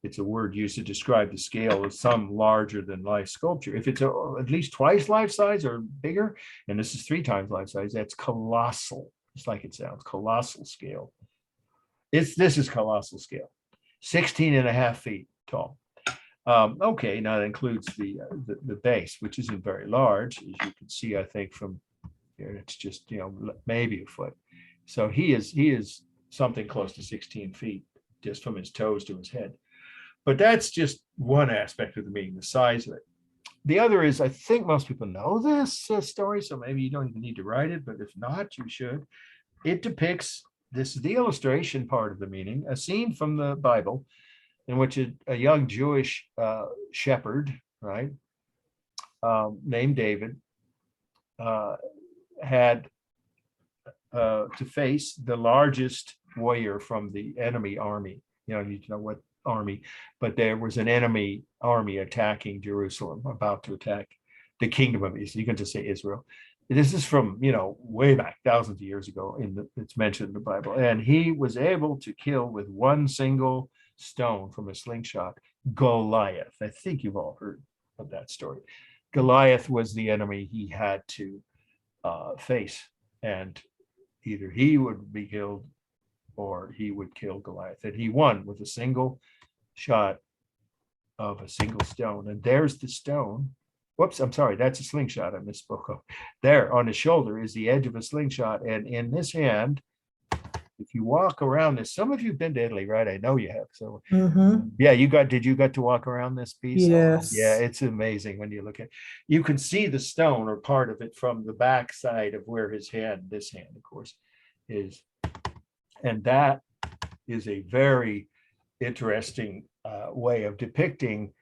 it's a word used to describe the scale of some larger than life sculpture. If it's at least twice life size or bigger, and this is 3 times life size, that's colossal. It's like it sounds, colossal scale. This is colossal scale, 16.5 feet tall. Okay, now that includes the base, which isn't very large, as you can see, I think from here, it's just, maybe a foot. So he is something close to 16 feet, just from his toes to his head. But that's just one aspect of the meaning, the size of it. The other is, I think most people know this story, so maybe you don't even need to write it, but if not, you should. It depicts, this is the illustration part of the meaning, a scene from the Bible in which a young Jewish shepherd, right, named David, had to face the largest warrior from the enemy army. You need to know what army, but there was an enemy army attacking Jerusalem, about to attack the kingdom of Israel. You can just say Israel. This is from, way back thousands of years ago, it's mentioned in the Bible. And he was able to kill with one single stone from a slingshot Goliath. I think you've all heard of that story. Goliath was the enemy he had to face, and either he would be killed or he would kill Goliath. And he won with a single shot of a single stone. And there's the stone. Whoops, I'm sorry, that's a slingshot. I misspoke. There on his shoulder is the edge of a slingshot. And in this hand, if you walk around this, some of you have been to Italy, right? I know you have. So yeah, did you get to walk around this piece? Yes. Yeah, it's amazing when you look at, you can see the stone or part of it from the back side of where his hand, this hand, of course, is. And that is a very interesting way of depicting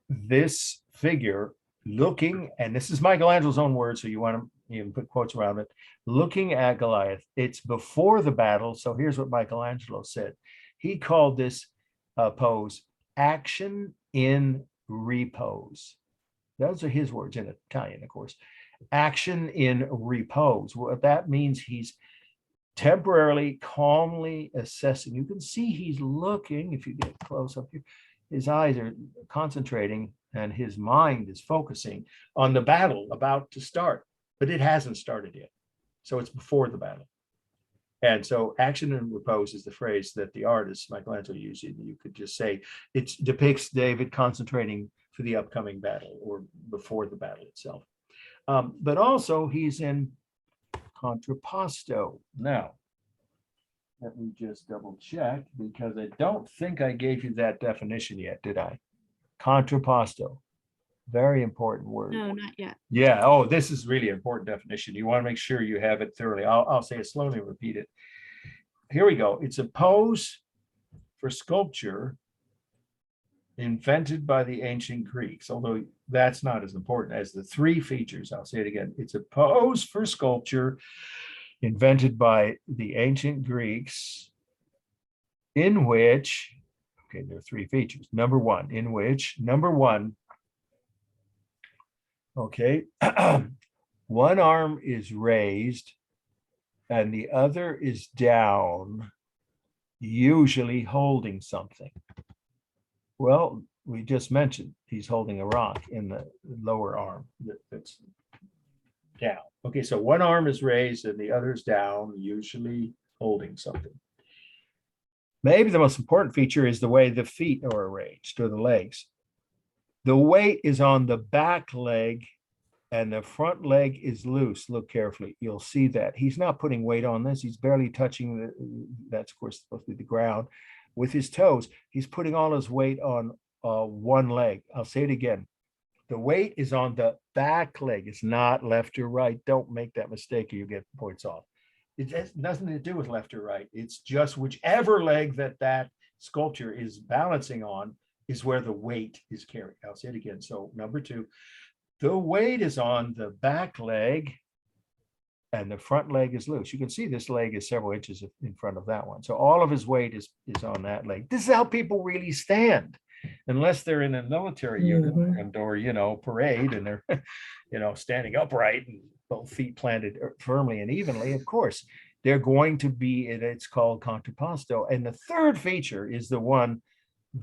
this figure looking, and this is Michelangelo's own words, so you want to even put quotes around it, looking at Goliath. It's before the battle. So here's what Michelangelo said. He called this pose action in repose. Those are his words in Italian, of course. Action in repose. What that means, he's temporarily, calmly assessing. You can see he's looking, if you get close up here, his eyes are concentrating and his mind is focusing on the battle about to start, but it hasn't started yet. So it's before the battle. And so action and repose is the phrase that the artist Michelangelo used. You could just say it depicts David concentrating for the upcoming battle or before the battle itself. But also he's in contrapposto. Now, let me just double check, because I don't think I gave you that definition yet, did I? Contrapposto, very important word. No, not yet. Yeah, oh, this is really important definition. You want to make sure you have it thoroughly. I'll say it slowly and repeat it. Here we go. It's a pose for sculpture invented by the ancient Greeks, although that's not as important as the 3 features. I'll say it again. It's a pose for sculpture invented by the ancient Greeks, in which, okay, there are 3 features. Number one, okay, one arm is raised and the other is down, usually holding something. Well, we just mentioned he's holding a rock in the lower arm that's down. Okay, so one arm is raised and the other's down, usually holding something. Maybe the most important feature is the way the feet are arranged, or the legs. The weight is on the back leg and the front leg is loose. Look carefully, you'll see that. He's not putting weight on this. He's barely touching that's of course supposed to be the ground. With his toes, he's putting all his weight on one leg. I'll say it again. The weight is on the back leg. It's not left or right. Don't make that mistake or you get points off. It has nothing to do with left or right. It's just whichever leg that sculpture is balancing on is where the weight is carried. I'll say it again. So number 2, the weight is on the back leg and the front leg is loose. You can see this leg is several inches in front of that one. So all of his weight is on that leg. This is how people really stand, unless they're in a military uniform or, parade and they're, standing upright and both feet planted firmly and evenly. Of course, they're going to be, it's called contrapposto. And the third feature is the one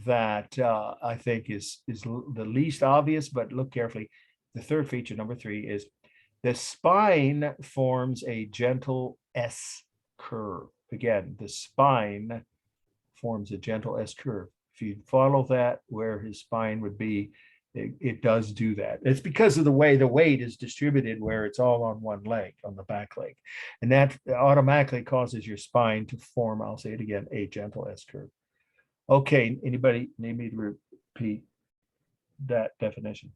that I think is the least obvious, but look carefully. The third feature, number 3, is the spine forms a gentle S curve. Again, the spine forms a gentle S curve. If you follow that where his spine would be, it does do that. It's because of the way the weight is distributed where it's all on one leg, on the back leg. And that automatically causes your spine to form, I'll say it again, a gentle S curve. Okay, anybody need me to repeat that definition?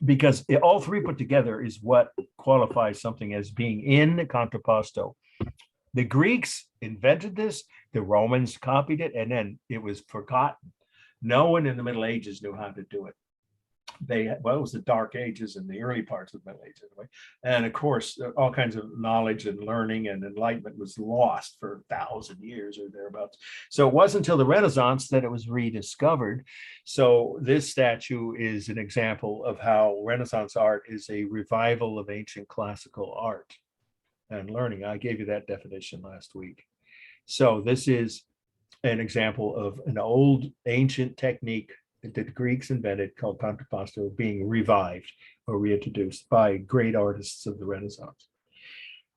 Because all 3 put together is what qualifies something as being in the contrapposto. The Greeks invented this, the Romans copied it, and then it was forgotten. No one in the Middle Ages knew how to do it. It was the Dark Ages and the early parts of the Middle Ages anyway. And of course, all kinds of knowledge and learning and enlightenment was lost for 1,000 years or thereabouts. So it wasn't until the Renaissance that it was rediscovered. So this statue is an example of how Renaissance art is a revival of ancient classical art and learning. I gave you that definition last week. So this is an example of an old ancient technique that the Greeks invented called contrapposto being revived or reintroduced by great artists of the Renaissance.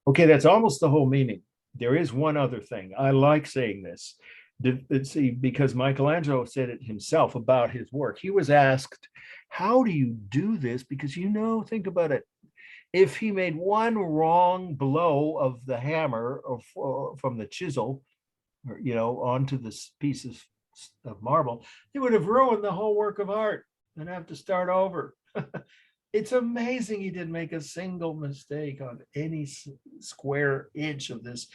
Okay, that's almost the whole meaning. There is one other thing. I like saying this. See, because Michelangelo said it himself about his work. He was asked, how do you do this? Because, think about it. If he made one wrong blow of the hammer or from the chisel, or, onto this piece of marble, it would have ruined the whole work of art and have to start over. It's amazing he didn't make a single mistake on any square inch of this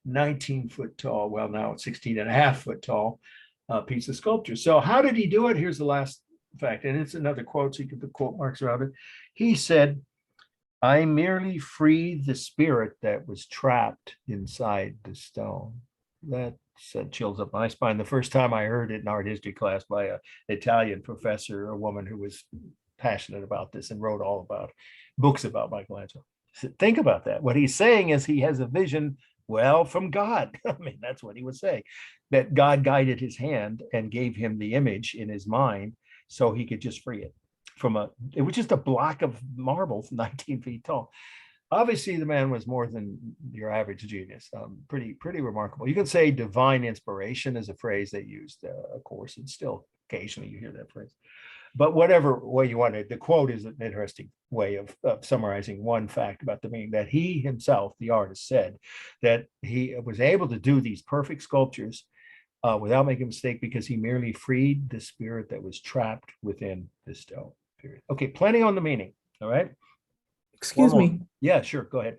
19-foot tall, well, now it's 16.5-foot tall piece of sculpture. So how did he do it? Here's the last fact, and it's another quote, so you can put quote marks around it. He said, "I merely freed the spirit that was trapped inside the stone." That sent chills up my spine the first time I heard it in art history class by an Italian professor, a woman who was passionate about this and wrote all about books about Michelangelo. So think about that. What he's saying is he has a vision, from God. I mean, that's what he was saying, that God guided his hand and gave him the image in his mind so he could just free it it was just a block of marble 19 feet tall. Obviously, the man was more than your average genius. Pretty remarkable. You can say divine inspiration is a phrase they used, of course, and still occasionally you hear that phrase. But whatever way you want it, the quote is an interesting way of summarizing one fact about the meaning, that he himself, the artist, said that he was able to do these perfect sculptures without making a mistake because he merely freed the spirit that was trapped within the stone. Period. Okay, plenty on the meaning. All right. Excuse me. Yeah, sure. Go ahead.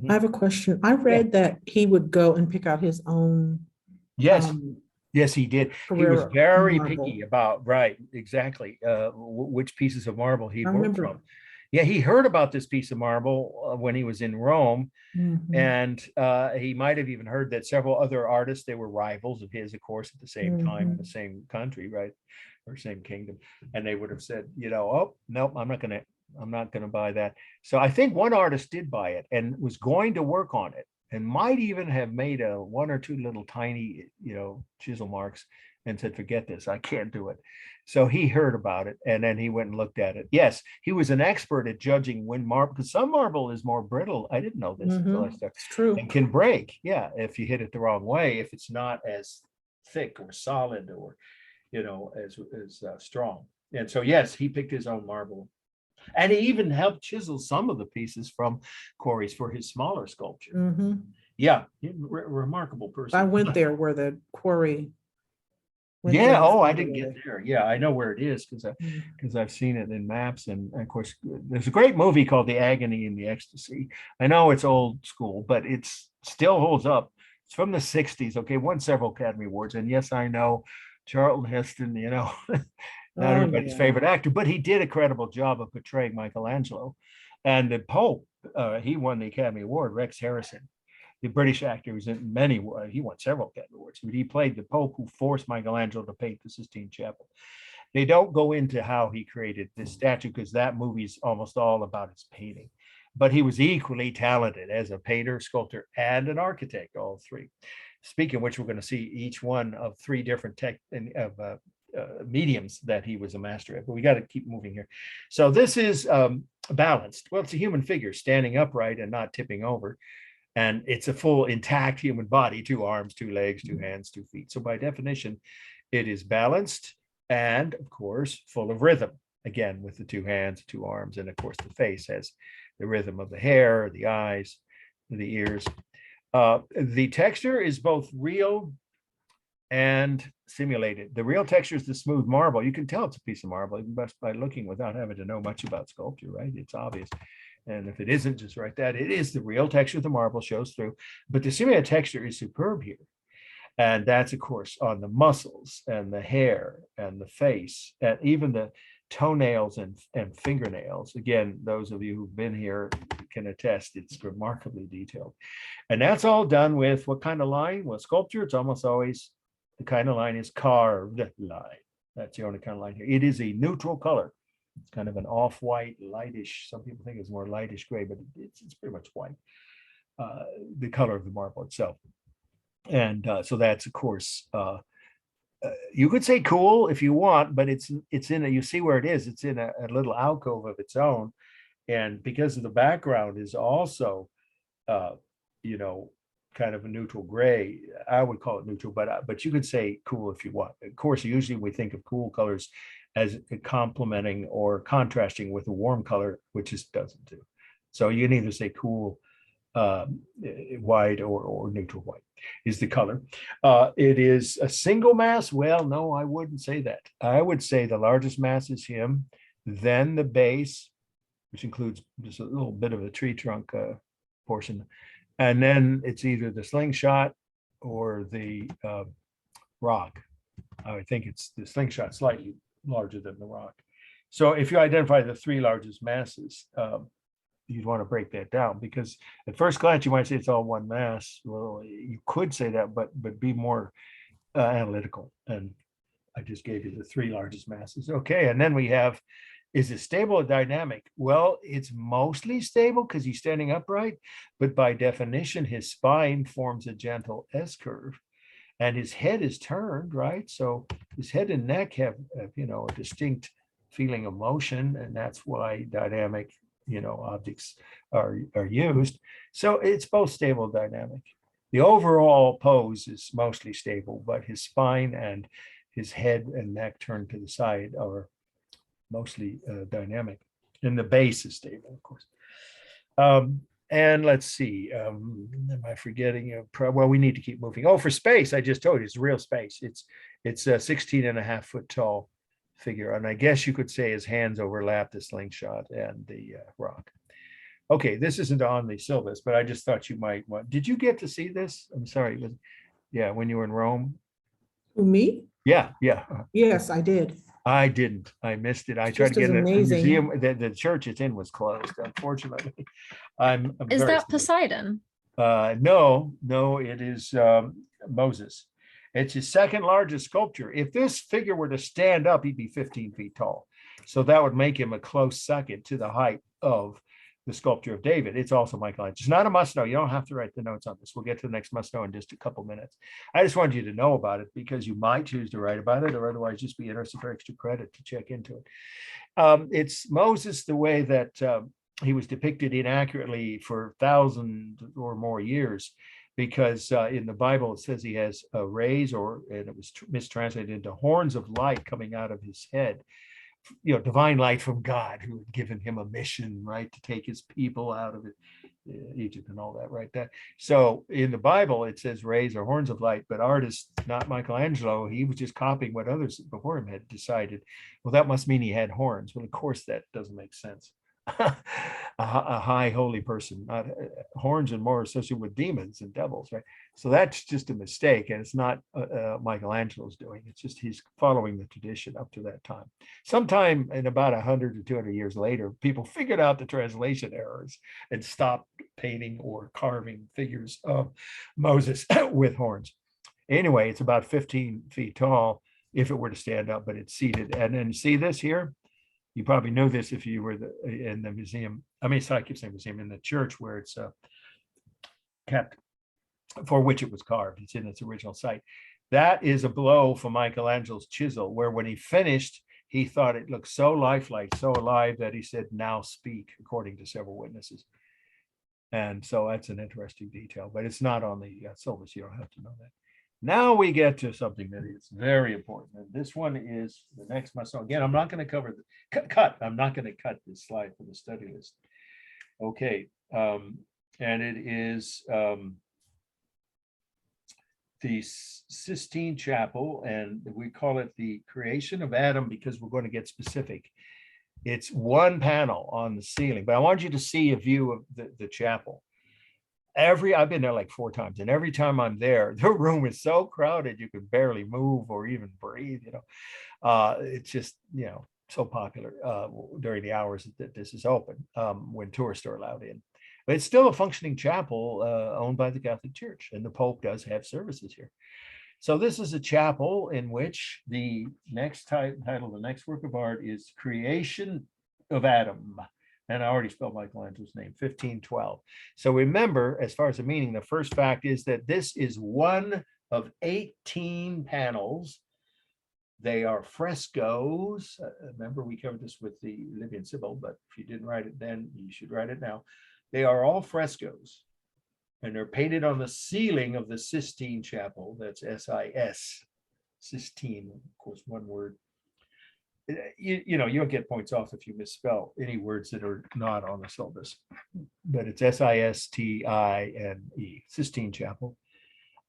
I have a question. I read that he would go and pick out his own. Yes. Yes, he did. He was Carrera very marble. picky about, right, exactly, which pieces of marble he I worked remember. from. Yeah, he heard about this piece of marble when he was in Rome, and he might have even heard that several other artists, they were rivals of his, of course, at the same time in the same country, right, or same kingdom, and they would have said, oh, nope, I'm not gonna buy that. So I think one artist did buy it and was going to work on it, and might even have made one or two little tiny, chisel marks and said, forget this, I can't do it. So he heard about it and then he went and looked at it. Yes, he was an expert at judging when marble, because some marble is more brittle. I didn't know this until I started. It's true. And can break, yeah, if you hit it the wrong way, if it's not as thick or solid or, as strong. And so, yes, he picked his own marble. And he even helped chisel some of the pieces from quarries for his smaller sculpture. Mm-hmm. Yeah, remarkable person. I went there where the quarry Yeah, oh, I Saturday. didn't get there. Yeah, I know where it is Mm. because I've seen it in maps. And of course, there's a great movie called The Agony and the Ecstasy. I know it's old school, but it's still holds up. It's from the 60s. Okay, won several Academy Awards. And yes, I know Charlton Heston, not Oh, everybody's yeah. favorite actor, but he did a credible job of portraying Michelangelo. And the Pope, he won the Academy Award, Rex Harrison, the British actor who's in many, he won several Academy Awards, but he played the Pope who forced Michelangelo to paint the Sistine Chapel. They don't go into how he created this statue because that movie is almost all about his painting. But he was equally talented as a painter, sculptor, and an architect, all three. Speaking of which, we're going to see each one of three different mediums that he was a master at, but we got to keep moving here. So this is balanced. Well, it's a human figure standing upright and not tipping over. And it's a full intact human body, 2 arms, 2 legs, 2 hands, 2 feet. So by definition, it is balanced and of course, full of rhythm. Again, with the 2 hands, 2 arms, and of course the face has the rhythm of the hair, the eyes, the ears. The texture is both real and simulated. The real texture is the smooth marble. You can tell it's a piece of marble even just by looking without having to know much about sculpture, right? It's obvious. And if it isn't, just write that. It is the real texture of the marble shows through, but the simulated texture is superb here. And that's, of course, on the muscles and the hair and the face and even the toenails and fingernails. Again, those of you who've been here can attest it's remarkably detailed. And that's all done with what kind of line? Well, sculpture, it's almost always the kind of line is carved line. That's the only kind of line here. It is a neutral color. It's kind of an off-white, lightish. Some people think it's more lightish gray, but it's pretty much white, the color of the marble itself. And so that's, of course, you could say cool if you want, but it's in a, you see where it is. It's in a little alcove of its own. And because of the background is also, kind of a neutral gray, I would call it neutral, but you could say cool if you want. Of course, usually we think of cool colors as complementing or contrasting with a warm color, which it doesn't do. So you can either say cool white or neutral white is the color. It is a single mass. Well, no, I wouldn't say that. I would say the largest mass is him, then the base, which includes just a little bit of a tree trunk portion. And then it's either the slingshot or the rock. I think it's the slingshot slightly larger than the rock. So if you identify the 3 largest masses, you'd want to break that down because at first glance you might say it's all one mass. Well, you could say that, but be more analytical. And I just gave you the 3 largest masses. Okay, and then we have, is it stable or dynamic? Well, it's mostly stable because he's standing upright, but by definition, his spine forms a gentle S curve. And his head is turned, right? So his head and neck have a distinct feeling of motion, and that's why dynamic, objects are used. So it's both stable and dynamic. The overall pose is mostly stable, but his spine and his head and neck turned to the side are mostly dynamic. And the base is stable, of course. And let's see, am I forgetting? Well, we need to keep moving. Oh, for space, I just told you, it's real space. It's a 16.5-foot tall figure. And I guess you could say his hands overlap the slingshot and the rock. Okay, this isn't on the syllabus, but I just thought you might want, did you get to see this? I'm sorry. Yeah, when you were in Rome? Who, me? Yeah. Yes, I did. I didn't. I missed it. I It's tried to just get it. as The amazing. museum, the church it's in was closed, unfortunately. I'm Is very that sorry. Poseidon? No, it is Moses. It's his second largest sculpture. If this figure were to stand up, he'd be 15 feet tall. So that would make him a close second to the height of the sculpture of David. It's also Michelangelo. It's not a must know. You don't have to write the notes on this. We'll get to the next must know in just a couple minutes. I just wanted you to know about it because you might choose to write about it or otherwise just be interested for extra credit to check into it. It's Moses the way that he was depicted inaccurately for 1,000 or more years because in the Bible it says he has rays and it was mistranslated into horns of light coming out of his head. Divine light from God who had given him a mission, right, to take his people out of Egypt and all that, right? That so in the Bible it says rays or horns of light, but artist, not Michelangelo, he was just copying what others before him had decided. Well, that must mean he had horns. Well, of course that doesn't make sense. A high holy person, not horns, and more associated with demons and devils, right? So that's just a mistake, and it's not Michelangelo's doing. It's just he's following the tradition up to that time. Sometime in about 100 to 200 years later, people figured out the translation errors and stopped painting or carving figures of Moses with horns. Anyway, it's about 15 feet tall if it were to stand up, but it's seated. And then see this here? You probably know this if you were in the museum. I mean, sorry, I keep saying museum, in the church where it's kept, for which it was carved. It's in its original site. That is a blow for Michelangelo's chisel, where when he finished, he thought it looked so lifelike, so alive, that he said, "Now speak," according to several witnesses. And so that's an interesting detail, but it's not on the syllabus. You don't have to know that. Now we get to something that is very important. And this one is the next one. So again, I'm not going to cover the cut. I'm not going to cut this slide for the study list. Okay. And it is the Sistine Chapel, and we call it the creation of Adam because we're going to get specific. It's one panel on the ceiling, but I want you to see a view of the chapel. I've been there like 4 times, and every time I'm there, the room is so crowded you can barely move or even breathe. It's just, so popular during the hours that this is open, when tourists are allowed in. But it's still a functioning chapel owned by the Catholic Church, and the Pope does have services here. So this is a chapel in which the next title, the next work of art, is Creation of Adam. And I already spelled Michelangelo's name, 1512. So remember, as far as the meaning, the first fact is that this is one of 18 panels. They are frescoes. Remember, we covered this with the Libyan Sibyl, but if you didn't write it then, you should write it now. They are all frescoes, and they're painted on the ceiling of the Sistine Chapel. That's S-I-S, Sistine, of course, one word. You don't get points off if you misspell any words that are not on the syllabus, but it's S-I-S-T-I-N-E, Sistine Chapel.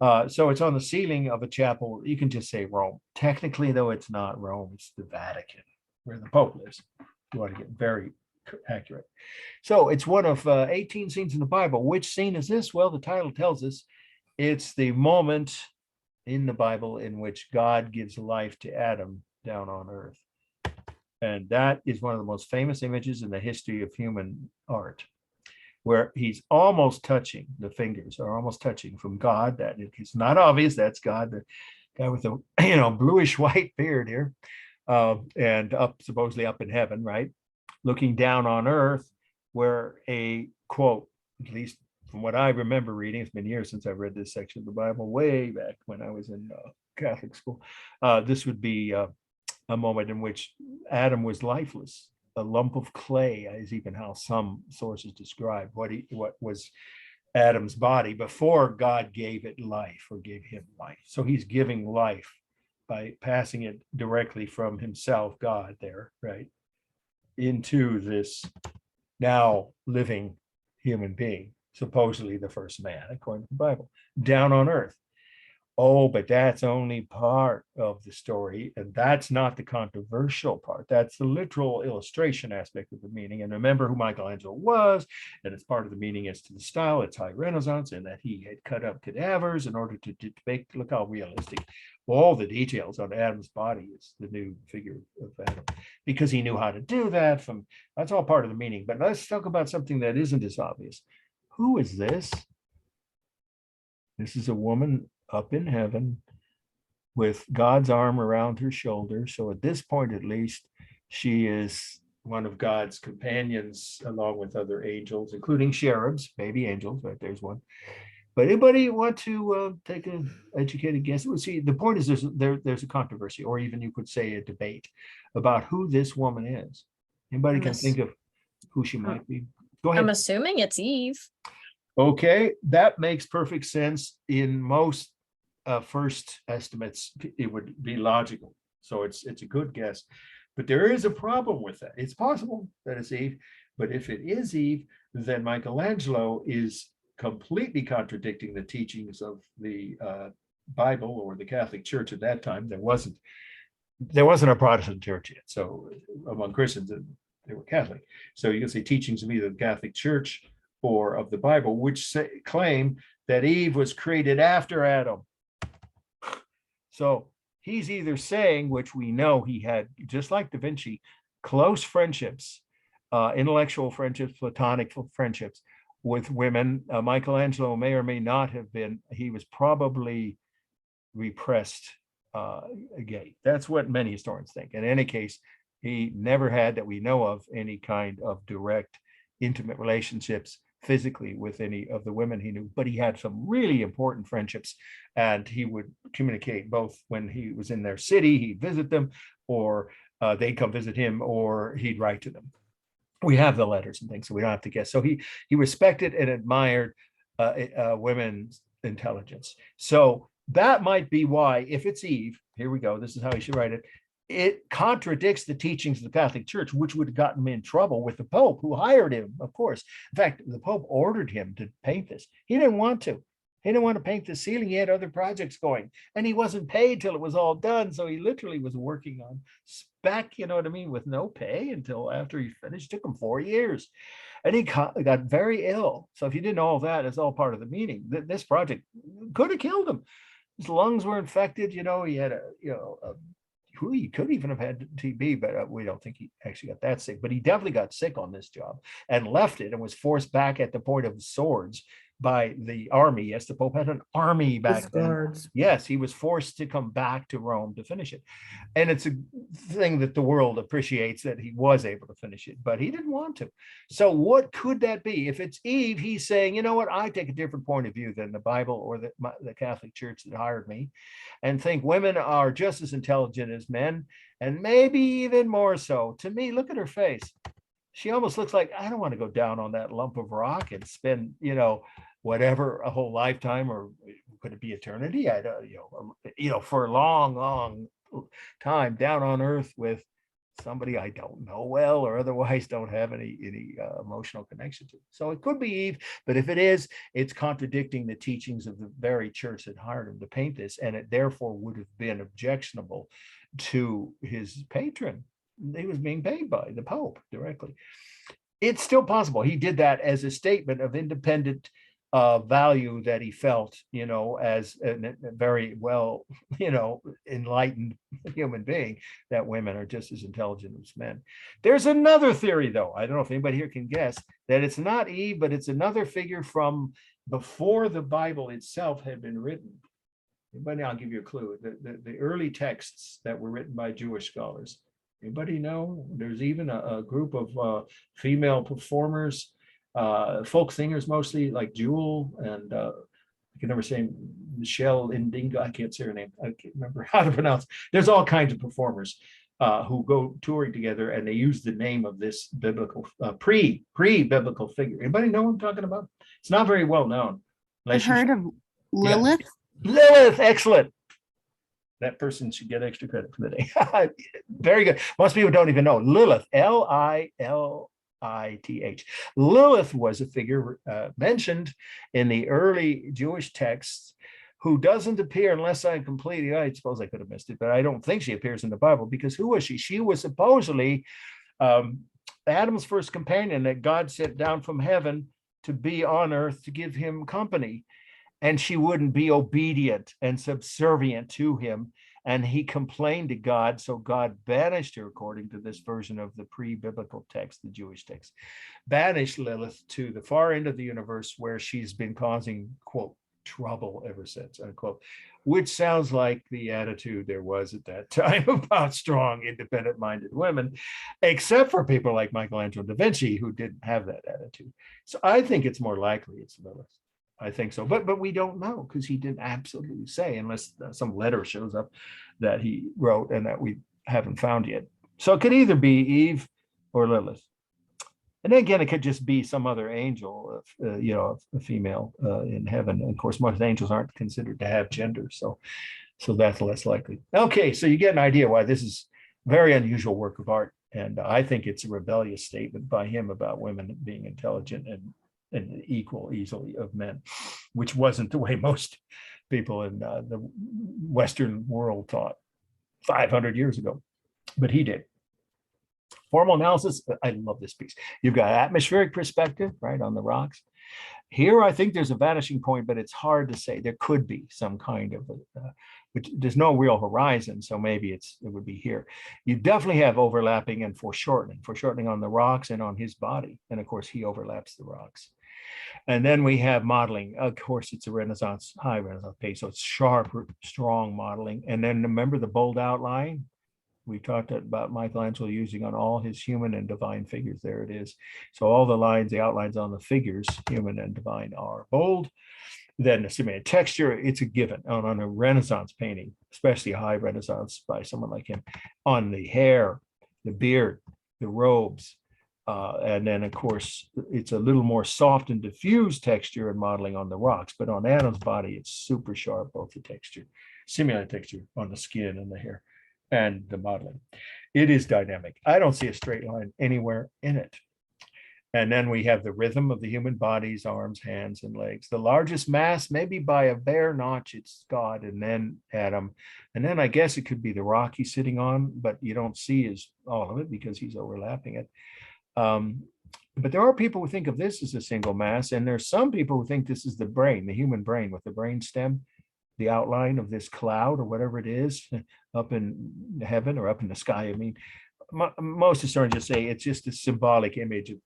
So it's on the ceiling of a chapel. You can just say Rome. Technically, though, it's not Rome, it's the Vatican, where the Pope lives. You want to get very accurate. So it's one of 18 scenes in the Bible. Which scene is this? Well, the title tells us it's the moment in the Bible in which God gives life to Adam down on earth. And that is one of the most famous images in the history of human art, where he's almost touching, the fingers are almost touching from God. That it's not obvious that's God, the guy with the bluish white beard here, and supposedly up in heaven, right? Looking down on earth, where a quote, at least from what I remember reading, it's been years since I've read this section of the Bible, way back when I was in Catholic school. This would be a moment in which Adam was lifeless, a lump of clay, is even how some sources describe what was Adam's body before God gave it life, or gave him life. So he's giving life by passing it directly from himself, God, there, right, into this now living human being, supposedly the first man, according to the Bible, down on earth. Oh, but that's only part of the story, and that's not the controversial part. That's the literal illustration aspect of the meaning. And remember who Michelangelo was, and it's part of the meaning as to the style. It's high Renaissance, and that he had cut up cadavers in order to make, look how realistic. All the details on Adam's body is the new figure of Adam, because he knew how to do that. That's all part of the meaning. But let's talk about something that isn't as obvious. Who is this? This is a woman up in heaven with God's arm around her shoulder. So at this point, at least, she is one of God's companions, along with other angels, including cherubs, baby angels, right? There's one. But anybody want to take an educated guess? Well, see, the point is there's a controversy, or even you could say a debate about who this woman is. Anybody can think of who she might be? Go ahead. I'm assuming it's Eve. Okay, that makes perfect sense. In most first estimates, it would be logical. So it's a good guess. But there is a problem with that. It's possible that it's Eve, But if it is Eve, then Michelangelo is completely contradicting the teachings of the Bible or the Catholic Church at that time. There wasn't a Protestant church yet. So among Christians, they were Catholic. So you can say teachings of either the Catholic Church or of the Bible, which claim that Eve was created after Adam. So he's either saying, which we know he had, just like Da Vinci, close friendships, intellectual friendships, platonic friendships with women. Michelangelo may or may not have been, he was probably repressed gay. That's what many historians think. In any case, he never had, that we know of, any kind of direct intimate relationships physically with any of the women he knew, but he had some really important friendships, and he would communicate both when he was in their city, he'd visit them, or they'd come visit him, or he'd write to them. We have the letters and things, so we don't have to guess. So he respected and admired women's intelligence. So that might be why, if it's Eve, here we go, this is how you should write it, it contradicts the teachings of the Catholic Church, which would have gotten him in trouble with the Pope, who hired him, of course. In fact, the Pope ordered him to paint this. He didn't want to. He didn't want to paint the ceiling. He had other projects going, and he wasn't paid till it was all done. So he literally was working on spec, you know what I mean, with no pay until after he finished. It took him 4 years. And he got very ill. So if you didn't know all that, it's all part of the meaning. This project could have killed him. His lungs were infected. He had he could even have had TB, but we don't think he actually got that sick. But he definitely got sick on this job and left it and was forced back at the point of swords by the army. Yes, the Pope had an army back then. Yes, he was forced to come back to Rome to finish it. And it's a thing that the world appreciates, that he was able to finish it, but he didn't want to. So what could that be? If it's Eve, he's saying, you know what, I take a different point of view than the Bible or the Catholic Church that hired me, and think women are just as intelligent as men, and maybe even more so. To me, look at her face. She almost looks like, I don't want to go down on that lump of rock and spend, whatever, a whole lifetime, or could it be eternity? I don't, for a long, long time down on earth with somebody I don't know well, or otherwise don't have any emotional connection to. So it could be Eve, but if it is, it's contradicting the teachings of the very church that hired him to paint this, and it therefore would have been objectionable to his patron. He was being paid by the Pope directly. It's still possible he did that as a statement of independent value that he felt, as a very well, enlightened human being, that women are just as intelligent as men. There's another theory, though. I don't know if anybody here can guess, that it's not Eve, but it's another figure from before the Bible itself had been written. Anybody? I'll give you a clue. The early texts that were written by Jewish scholars. Anybody know? There's even a group of female performers, folk singers mostly, like Jewel and I can never say Michelle Indingo. I can't say her name. I can't remember how to pronounce. There's all kinds of performers who go touring together, and they use the name of this biblical pre-biblical figure. Anybody know what I'm talking about? It's not very well known. I've heard of Lilith. Yeah. Lilith, excellent. That person should get extra credit for the day. Very good. Most people don't even know Lilith. Lilith. Lilith was a figure mentioned in the early Jewish texts, who doesn't appear, unless I completely, I suppose I could have missed it, but I don't think she appears in the Bible, because who was she? She was supposedly Adam's first companion that God sent down from heaven to be on earth to give him company. And she wouldn't be obedient and subservient to him. And he complained to God. So God banished her, according to this version of the pre-biblical text, the Jewish text, banished Lilith to the far end of the universe, where she's been causing, quote, trouble ever since, unquote, which sounds like the attitude there was at that time about strong, independent-minded women, except for people like Michelangelo da Vinci, who didn't have that attitude. So I think it's more likely it's Lilith. I think so, but we don't know, because he didn't absolutely say, unless some letter shows up that he wrote and that we haven't found yet. So it could either be Eve or Lilith. And then again, it could just be some other angel, a female in heaven. And of course, most angels aren't considered to have gender, so that's less likely. Okay, so you get an idea why this is very unusual work of art. And I think it's a rebellious statement by him about women being intelligent and equal easily of men, which wasn't the way most people in the Western world thought 500 years ago, but he did. Formal analysis, I love this piece. You've got atmospheric perspective, right, on the rocks. Here, I think there's a vanishing point, but it's hard to say. There could be some kind of, which there's no real horizon, so maybe it would be here. You definitely have overlapping and foreshortening on the rocks and on his body. And of course, he overlaps the rocks. And then we have modeling. Of course, it's a Renaissance, high Renaissance pace, so it's sharp, strong modeling. And then remember the bold outline? We talked about Michelangelo using on all his human and divine figures. There it is. So all the lines, the outlines on the figures, human and divine, are bold. Then assuming texture, it's a given on a Renaissance painting, especially a high Renaissance by someone like him, on the hair, the beard, the robes. And then, of course, it's a little more soft and diffused texture and modeling on the rocks. But on Adam's body, it's super sharp, both the texture, simulated texture on the skin and the hair, and the modeling. It is dynamic. I don't see a straight line anywhere in it. And then we have the rhythm of the human bodies, arms, hands, and legs. The largest mass, maybe by a bare notch, it's God, and then Adam. And then I guess it could be the rock he's sitting on, but you don't see all of it because he's overlapping it. But there are people who think of this as a single mass, and there's some people who think this is the brain, the human brain with the brain stem, the outline of this cloud or whatever it is up in heaven or up in the sky. I mean, most historians just say it's just a symbolic image of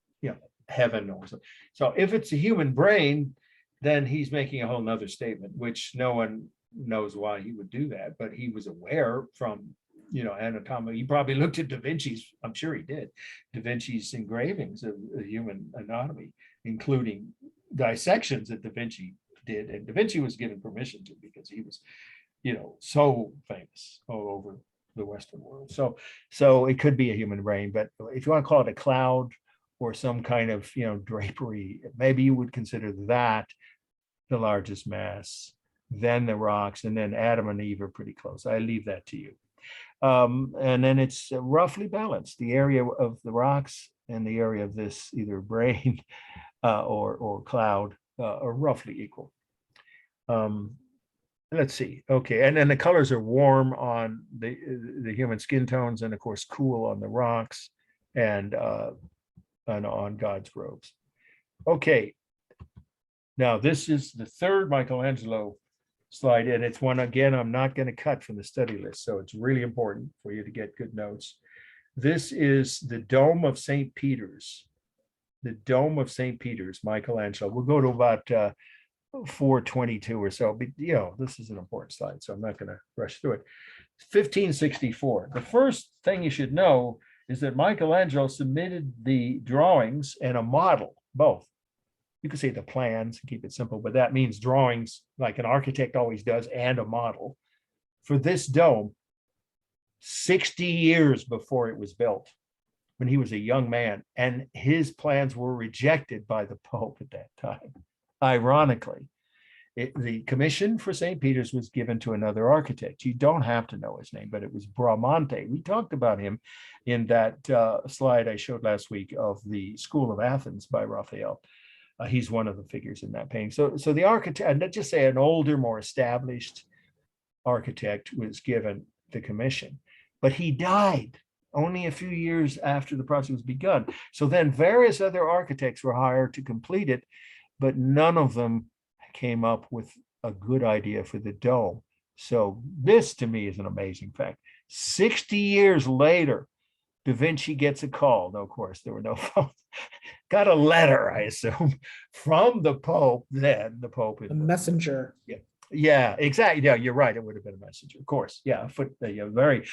heaven or something. So if it's a human brain, then he's making a whole nother statement, which no one knows why he would do that, but he was aware from anatomy. He probably looked at Da Vinci's, I'm sure he did, Da Vinci's engravings of human anatomy, including dissections that Da Vinci did. And Da Vinci was given permission to because he was, so famous all over the Western world. So it could be a human brain, but if you want to call it a cloud or some kind of, drapery, maybe you would consider that the largest mass, then the rocks, and then Adam and Eve are pretty close. I leave that to you. And then it's roughly balanced. The area of the rocks and the area of this either brain or cloud are roughly equal. Let's see. Okay, and then the colors are warm on the human skin tones, and of course cool on the rocks and on God's robes. Okay. Now this is the third Michelangelo slide, and it's one, again, I'm not going to cut from the study list, so it's really important for you to get good notes. This is the Dome of St. Peter's. The Dome of St. Peter's, Michelangelo. We'll go to about 422 or so, but this is an important slide, so I'm not going to rush through it. 1564. The first thing you should know is that Michelangelo submitted the drawings and a model, both. You could say the plans, keep it simple, but that means drawings like an architect always does and a model for this dome 60 years before it was built, when he was a young man, and his plans were rejected by the Pope at that time. Ironically, the commission for St. Peter's was given to another architect. You don't have to know his name, but it was Bramante. We talked about him in that slide I showed last week of the School of Athens by Raphael. He's one of the figures in that painting. So the architect, and let's just say an older, more established architect was given the commission, but he died only a few years after the project was begun. So then various other architects were hired to complete it, but none of them came up with a good idea for the dome. So this to me is an amazing fact. 60 years later, Da Vinci gets a call. No, of course, there were no phones. Got a letter, I assume, from the Pope, then the Pope. The messenger. Yeah, exactly. Yeah, you're right. It would have been a messenger, of course. Yeah, a very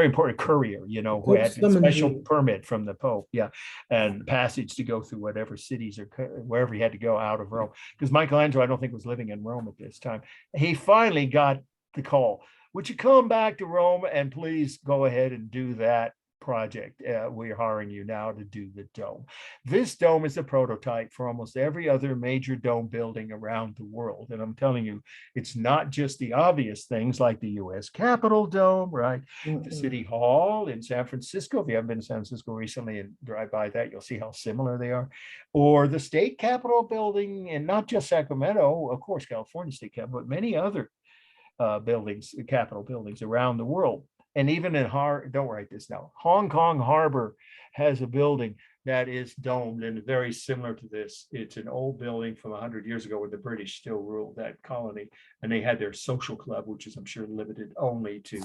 important courier, who had a special permit from the Pope. Yeah, and passage to go through whatever cities or wherever he had to go out of Rome. Because Michelangelo, I don't think, was living in Rome at this time. He finally got the call. Would you come back to Rome and please go ahead and do that project. We're hiring you now to do the dome. This dome is a prototype for almost every other major dome building around the world. And I'm telling you, it's not just the obvious things like the US Capitol dome, right? The City Hall in San Francisco. If you haven't been to San Francisco recently and drive by that, you'll see how similar they are. Or the State Capitol building, and not just Sacramento, of course, California State Capitol, but many other buildings, Capitol buildings around the world. And even in don't write this down, Hong Kong Harbor has a building that is domed and very similar to this. It's an old building from 100 years ago when the British still ruled that colony. And they had their social club, which is, I'm sure, limited only to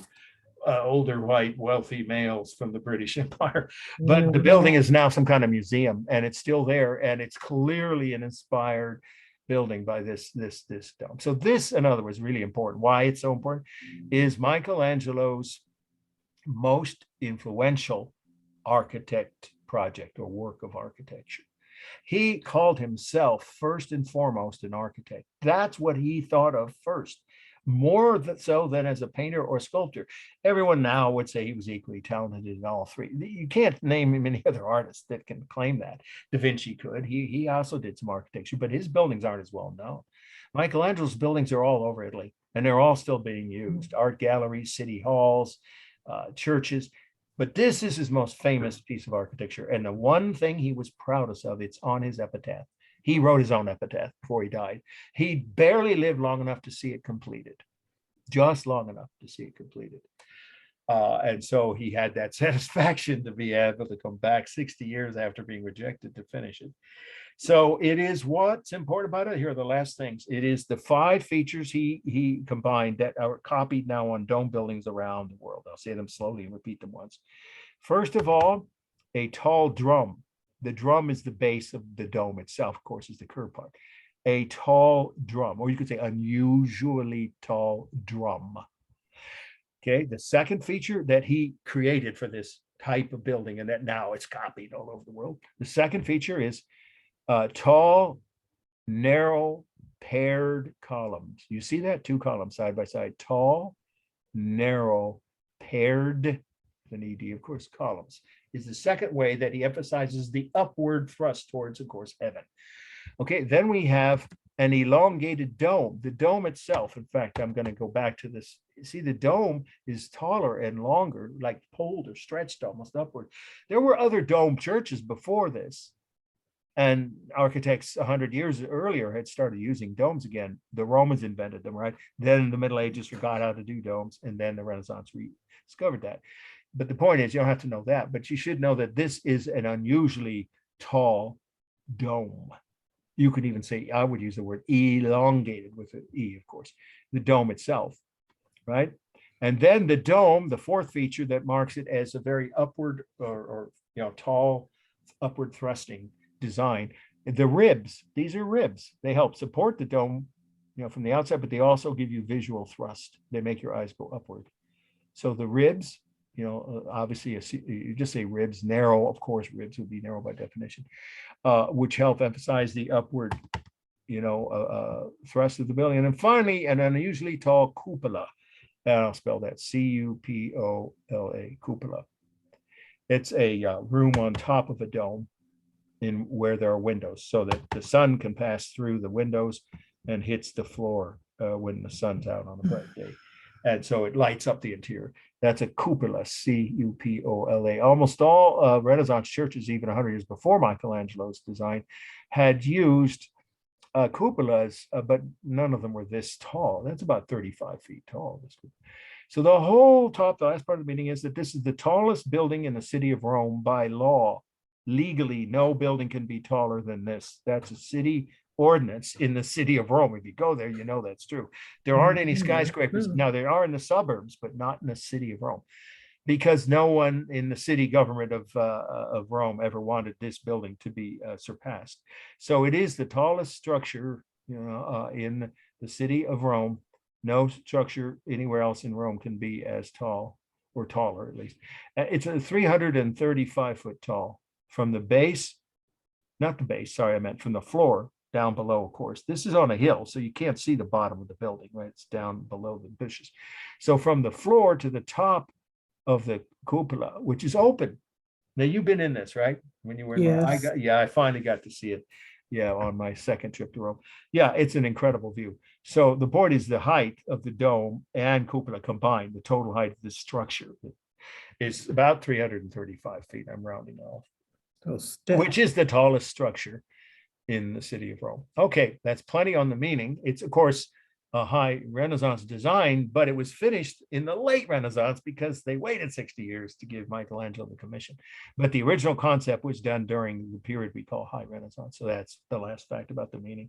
older white wealthy males from the British Empire. But the building is now some kind of museum, and it's still there, and it's clearly an inspired building by this dome. So this, in other words, really important. Why it's so important is Michelangelo's most influential architect project or work of architecture. He called himself first and foremost an architect. That's what he thought of first, more so than as a painter or sculptor. Everyone now would say he was equally talented in all three. You can't name many other artists that can claim that. Da Vinci could. He also did some architecture, but his buildings aren't as well known. Michelangelo's buildings are all over Italy, and they're all still being used. Art galleries, city halls, churches. But this is his most famous piece of architecture. And the one thing he was proudest of, it's on his epitaph. He wrote his own epitaph before he died. He barely lived long enough to see it completed, just long enough to see it completed. And so he had that satisfaction to be able to come back 60 years after being rejected to finish it. So it is what's important about it. Here are the last things. It is the 5 features he combined that are copied now on dome buildings around the world. I'll say them slowly and repeat them once. First of all, a tall drum. The drum is the base of the dome itself, of course, is the curved part. A tall drum, or you could say unusually tall drum. Okay, the second feature that he created for this type of building, and that now it's copied all over the world. The second feature is tall, narrow, paired columns. You see that? 2 columns side by side. Tall, narrow, paired, an ED, of course, columns, is the second way that he emphasizes the upward thrust towards, of course, heaven. Okay, then we have an elongated dome. The dome itself, in fact, I'm going to go back to this. See, the dome is taller and longer, like pulled or stretched almost upward. There were other dome churches before this, and architects 100 years earlier had started using domes again. The Romans invented them, right? Then the Middle Ages forgot how to do domes, and then the Renaissance rediscovered that. But the point is, you don't have to know that, but you should know that this is an unusually tall dome. You could even say, I would use the word elongated with an E, of course, the dome itself, right? And then the dome, the fourth feature that marks it as a very upward or tall, upward thrusting design. The ribs, these are ribs. They help support the dome, from the outside, but they also give you visual thrust. They make your eyes go upward. So the ribs, obviously you just say ribs, narrow, of course, ribs would be narrow by definition, which help emphasize the upward, thrust of the building. And then finally, an unusually tall cupola. And I'll spell that C-U-P-O-L-A, cupola. It's a room on top of a dome in where there are windows so that the sun can pass through the windows and hits the floor when the sun's out on a bright day. And so it lights up the interior. That's a cupola, C-U-P-O-L-A. Almost all Renaissance churches, even 100 years before Michelangelo's design, had used cupolas, but none of them were this tall. That's about 35 feet tall. So the whole top, the last part of the meeting is that this is the tallest building in the city of Rome by law. Legally, no building can be taller than this. That's a city ordinance in the city of Rome. If you go there, that's true. There aren't any skyscrapers. Now, there are in the suburbs, but not in the city of Rome, because no one in the city government of Rome ever wanted this building to be surpassed. So it is the tallest structure, in the city of Rome. No structure anywhere else in Rome can be as tall, or taller at least. It's a 335 foot tall from the base, not the base, sorry, I meant from the floor down below, of course. This is on a hill, so you can't see the bottom of the building, right? It's down below the bushes. So from the floor to the top of the cupola, which is open. Now, you've been in this, right? When you were, Yes. I finally got to see it. Yeah, on my second trip to Rome. Yeah, it's an incredible view. So the board is the height of the dome and cupola combined. The total height of the structure is about 335 feet. I'm rounding off, Those which steps. is the tallest structure in the city of Rome. Okay, that's plenty on the meaning. It's, of course, a high Renaissance design, but it was finished in the late Renaissance because they waited 60 years to give Michelangelo the commission. But the original concept was done during the period we call High Renaissance. So that's the last fact about the meaning.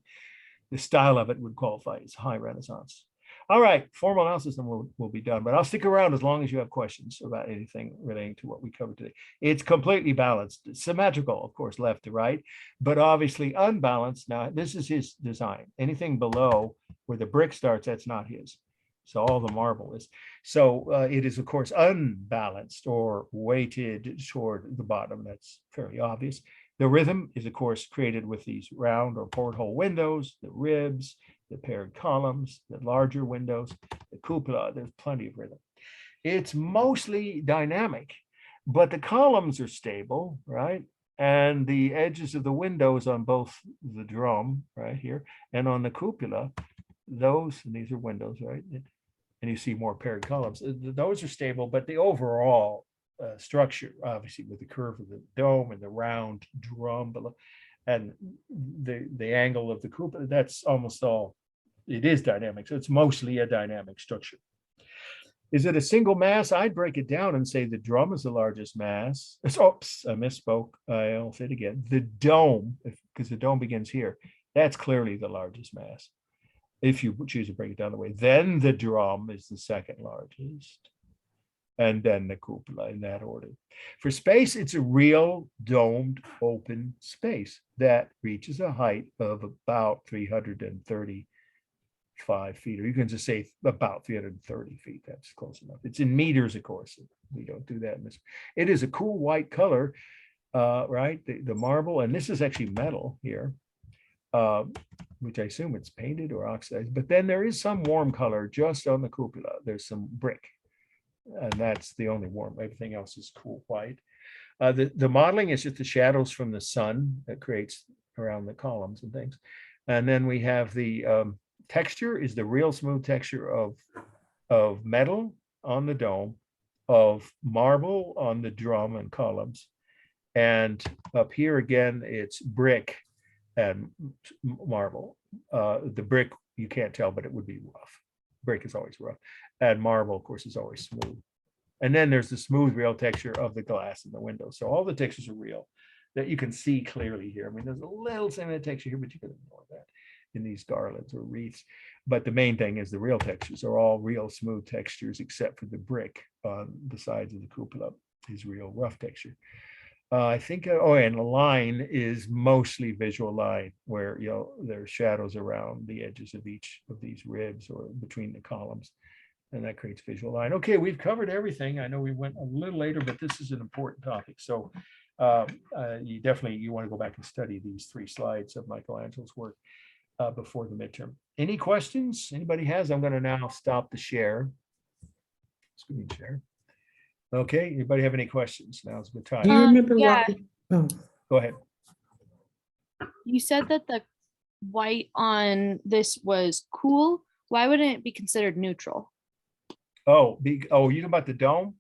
The style of it would qualify as High Renaissance. All right, formal analysis and we'll be done, but I'll stick around as long as you have questions about anything relating to what we covered today. It's completely balanced, symmetrical, of course, left to right, but obviously unbalanced. Now, this is his design. Anything below where the brick starts, that's not his. So all the marble is. So it is, of course, unbalanced or weighted toward the bottom. That's fairly obvious. The rhythm is, of course, created with these round or porthole windows, the ribs, the paired columns, the larger windows, the cupola. There's plenty of rhythm. It's mostly dynamic, but the columns are stable, right? And the edges of the windows on both the drum, right here, and on the cupola, those, and these are windows, right? And you see more paired columns. Those are stable, but the overall structure, obviously with the curve of the dome and the round drum below, and the angle of the cupola, that's almost all, it is dynamic. So it's mostly a dynamic structure. Is it a single mass? I'd break it down and say the drum is the largest mass. Oops, I misspoke. I'll say it again. The dome, because the dome begins here, that's clearly the largest mass. If you choose to break it down the way, then the drum is the second largest, and then the cupola in that order. For space, it's a real domed open space that reaches a height of about 335 feet, or you can just say about 330 feet. That's close enough. It's in meters, of course. We don't do that in this. It is a cool white color, right? The marble, and this is actually metal here, which I assume it's painted or oxidized. But then there is some warm color just on the cupola. There's some brick, and that's the only warm. Everything else is cool white. The modeling is just the shadows from the sun that creates around the columns and things. And then we have the texture is the real smooth texture of metal on the dome, of marble on the drum and columns. And up here again, it's brick and marble. The brick, you can't tell, but it would be rough. Brick is always rough. And marble, of course, is always smooth. And then there's the smooth real texture of the glass in the window. So all the textures are real that you can see clearly here. I mean, there's a little semi texture here, but you can ignore that in these garlands or wreaths. But the main thing is the real textures are all real smooth textures, except for the brick on the sides of the cupola is real rough texture. I think, and the line is mostly visual line where, there's shadows around the edges of each of these ribs or between the columns, and that creates visual line. Okay, we've covered everything. I know we went a little later, but this is an important topic. So you want to go back and study these 3 slides of Michelangelo's work before the midterm. Any questions anybody has? I'm going to now stop the share. Screen share. Okay, anybody have any questions? Now's a good time. Do you remember yeah. what? Oh, Go ahead. You said that the white on this was cool. Why wouldn't it be considered neutral? Oh, you know about the dome?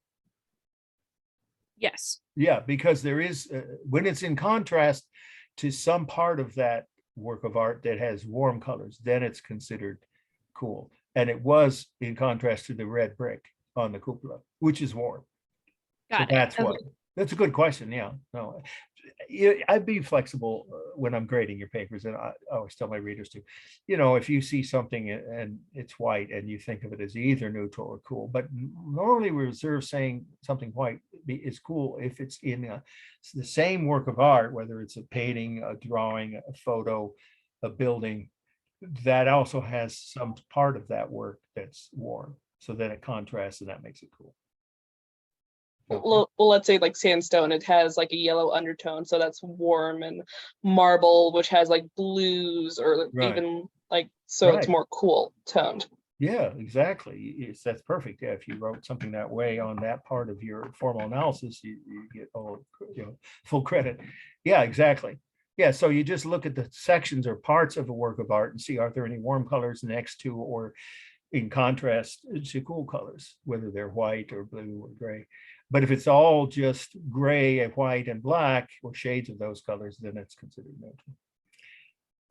Yes. Yeah, because there is, when it's in contrast to some part of that work of art that has warm colors, then it's considered cool. And it was in contrast to the red brick on the cupola, which is warm. Got it. That's Okay. what. That's a good question. Yeah, no, I'd be flexible when I'm grading your papers, and I always tell my readers to, if you see something and it's white and you think of it as either neutral or cool, but normally we reserve saying something white is cool if it's in the same work of art, whether it's a painting, a drawing, a photo, a building, that also has some part of that work that's warm, so then it contrasts and that makes it cool. Well, let's say like sandstone, it has like a yellow undertone, so that's warm, and marble, which has like blues or Right. even like, so it's Right. more cool toned. Yeah, exactly. That's perfect. Yeah, if you wrote something that way on that part of your formal analysis, you get all, full credit. Yeah, exactly. Yeah, so you just look at the sections or parts of a work of art and see, are there any warm colors next to or in contrast to cool colors, whether they're white or blue or gray. But if it's all just gray and white and black or shades of those colors, then it's considered neutral.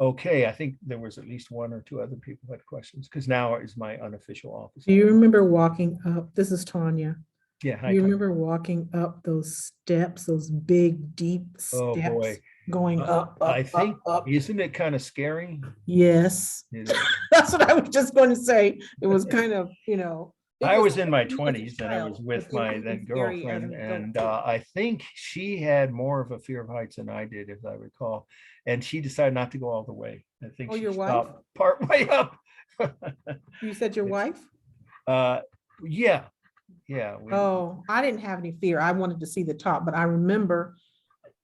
Okay, I think there was at least one or two other people who had questions, because now is my unofficial office. Do you remember walking up? This is Tanya. Yeah, hi, You Tom. remember walking up those steps, those big, deep Oh, steps boy. going up, I up, think, up, up? isn't it kind of scary? Yes, It is. that's what I was just going to say. It was kind of, you know. it I was scary in my as a 20s and I was child, with but it my was then scary as girlfriend, an adult, and too. I think she had more of a fear of heights than I did, if I recall. And she decided not to go all the way. I think Oh, she your wife? stopped part way up. You said your wife? Uh, yeah, yeah. Oh, I didn't have any fear. I wanted to see the top, but I remember,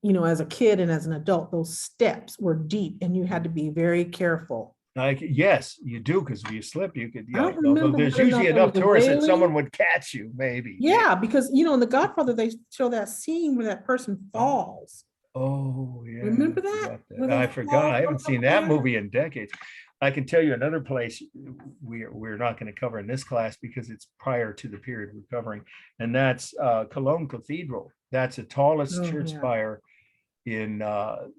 you know, as a kid and as an adult, those steps were deep and you had to be very careful. Like, yes, you do, because if you slip, you could, I don't although remember there's whether or usually not there enough was a tourists that someone railing. would catch you, maybe. Yeah, because, you know, in The Godfather, they show that scene where that person falls. Oh, yeah. Remember I that? forgot that. Where they I forgot. fall I haven't from seen up that there? movie in decades. I can tell you another place we're not going to cover in this class because it's prior to the period we're covering, and that's Cologne Cathedral. That's the tallest Oh, church yeah. spire in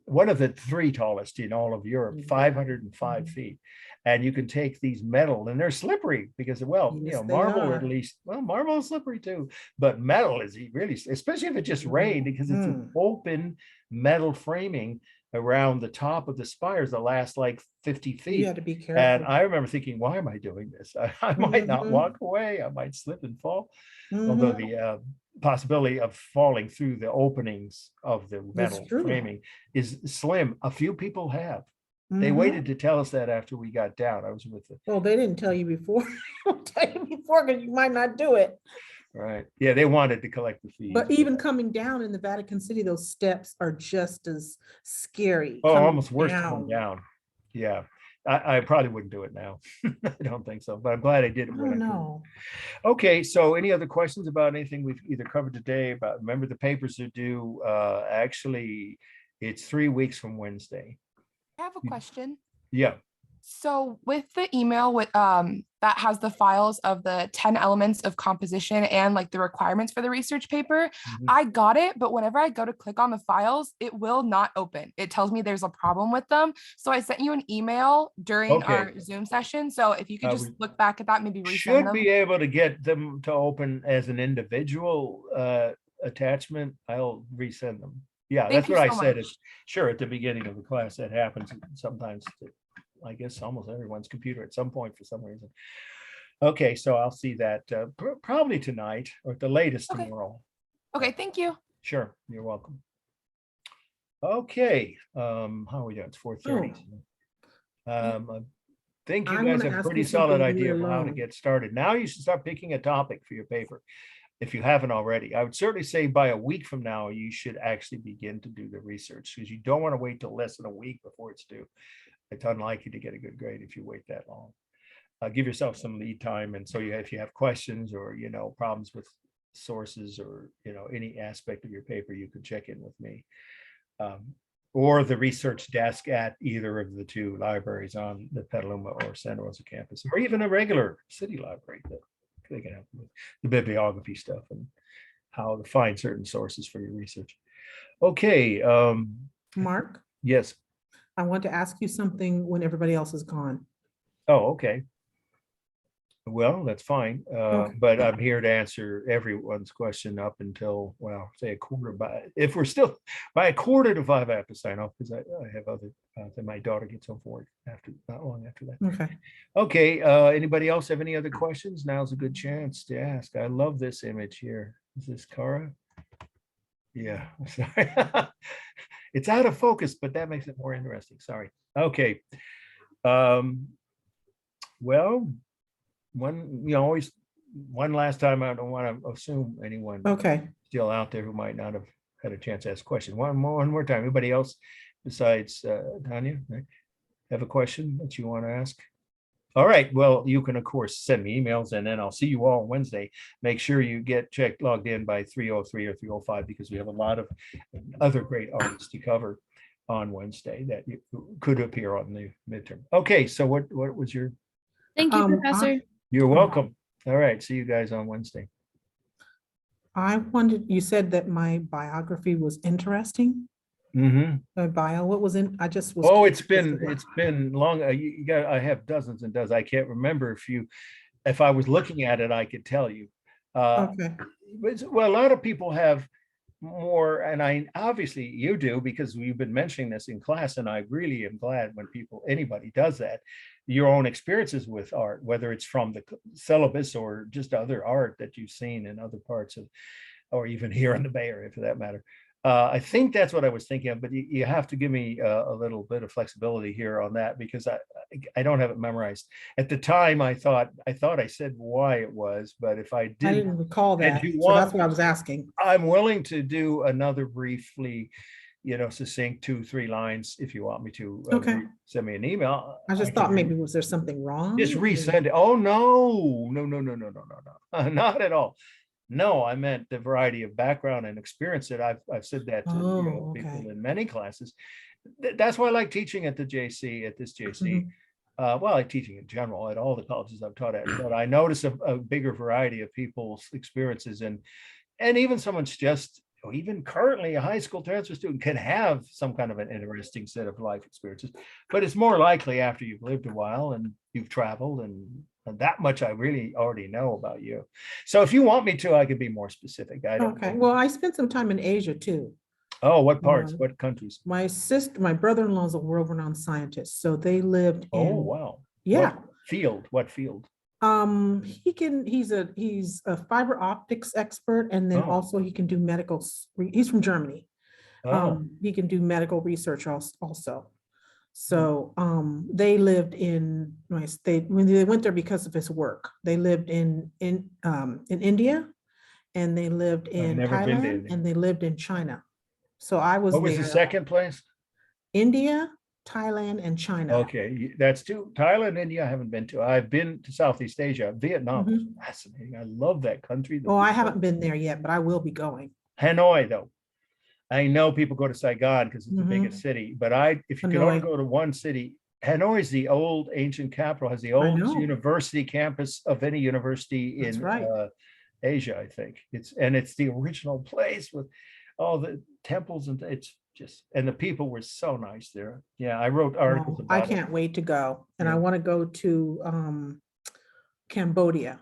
one of the three tallest in all of Europe, Yeah. 505 Mhm. feet. And you can take these metal, and they're slippery because, well, Yes, they marble are. at least, well, marble is slippery too, but metal is really, especially if it just rained, because it's an open metal framing around the top of the spires that last like 50 You feet. had to be And careful. I remember thinking, why am I doing this? I might not Mhm. walk away. I might slip and fall. Although Mhm. the possibility of falling through the openings of the That's metal true. framing is slim. A few people have. They Mhm. waited to tell us that after we got down. I was with it. Well, they didn't tell you before. They'll tell you before because you might not do it. Right. Yeah, they wanted to collect the fees. But even coming down in the Vatican City, those steps are just as scary. Oh, coming almost worse to come down. Yeah. I probably wouldn't do it now. I don't think so, but I'm glad I did I it when I don't could. know. Okay, so any other questions about anything we've either covered today? About, remember, the papers are due, actually, it's 3 weeks from Wednesday. I have a question. Yeah. So with the email with that has the files of the 10 elements of composition and like the requirements for the research paper, Mhm. I got it, but whenever I go to click on the files, it will not open. It tells me there's a problem with them. So I sent you an email during Okay. our Zoom session. So if you could just We look back at that, maybe resend should them. be able to get them to open as an individual attachment. I'll resend them. Yeah, Thank that's you what I so said. much. Sure, at the beginning of the class, that happens sometimes to, I guess, almost everyone's computer at some point for some reason. Okay, so I'll see that probably tonight or at the latest Okay. tomorrow. Okay, thank you. Sure, you're welcome. Okay, how are we doing? It's 4:30. I think you I'm guys gonna have a ask pretty you solid something, leave idea it of how to alone. get started. Now you should start picking a topic for your paper if you haven't already. I would certainly say by a week from now, you should actually begin to do the research, because you don't want to wait till less than a week before it's due. It's unlikely to get a good grade if you wait that long. Give yourself some lead time, and so if you have questions or problems with sources or any aspect of your paper, you can check in with me. Or the research desk at either of the two libraries on the Petaluma or Santa Rosa campus, or even a regular city library that they can help with the bibliography stuff and how to find certain sources for your research. Okay. Mark, Yes. I want to ask you something when everybody else is gone. Oh, okay. Well, that's fine. Okay. But I'm here to answer everyone's question up until, well, say a quarter if we're still by a quarter to 5, I have to sign off because I have other, then my daughter gets home from work not long after that. Okay. Okay, anybody else have any other questions? Now's a good chance to ask. I love this image here. Is this Cara? Yeah, sorry. It's out of focus, but that makes it more interesting. Sorry. Okay. Well, always one last time, I don't want to assume anyone Okay. still out there who might not have had a chance to ask a question. One more time. Anybody else besides Tanya have a question that you want to ask? All right, well, you can, of course, send me emails and then I'll see you all on Wednesday. Make sure you get logged in by 3:03 or 3:05 because we have a lot of other great artists to cover on Wednesday that you could appear on the midterm. Okay, so what was your, Thank you, Um, Professor. you're welcome. All right, see you guys on Wednesday. I wanted, you said that my biography was interesting. Mm-hmm. My bio, what was in, I just was. Oh, curious as to what- it's been long. You got, I have dozens and dozens. I can't remember if I was looking at it, I could tell you. Okay, Well, a lot of people have more, and I obviously you do because we've been mentioning this in class, and I really am glad when anybody does that. Your own experiences with art, whether it's from the syllabus or just other art that you've seen in other parts of, or even here in the Bay Area for that matter. I think that's what I was thinking of, but you have to give me a little bit of flexibility here on that because I don't have it memorized. At the time, I thought I said why it was, but if I I didn't, didn't recall and that, you so that's want- what I was asking. I'm willing to do another briefly, succinct 2-3 lines if you want me to. Okay. Send me an email. I just can thought re- maybe was there something wrong? Just resend it. Oh, no, not at all. No, I meant the variety of background and experience that I've said that to Oh, people okay. in many classes. That's why I like teaching at this JC. Well, I like teaching in general at all the colleges I've taught at, but I notice a bigger variety of people's experiences and even someone's just, even currently a high school transfer student can have some kind of an interesting set of life experiences, but it's more likely after you've lived a while and you've traveled and that much I really already know about you. So if you want me to, I could be more specific. I don't. Okay, well, I spent some time in Asia too. Oh, what parts? Um, What countries? My brother-in-law is a world-renowned scientist, so they lived Oh, in, wow. yeah. What field? He's a fiber optics expert, and then Oh. also he can do he's from Germany. Oh, He can do medical research also. So, they lived in my state, when they went there because of his work, they lived in India, and they lived in never been to Thailand, India. and they lived in China. So I was what was the there, second place? India, Thailand, and China. Okay, that's two. Thailand, India, I haven't been to. I've been to Southeast Asia. Vietnam is fascinating. I love that country. The Oh, I people. haven't been there yet, but I will be going. Hanoi, though. I know people go to Saigon because it's the Mhm. biggest city, but if you can only Hanoi. go to one city, Hanoi is the old ancient capital, has the oldest know. university campus of any university That's in right. Asia, I think. It's the original place with all the temples and and the people were so nice there. Yeah, I wrote articles Well, I about it. can't wait to go, and I Yeah. want to go to Cambodia.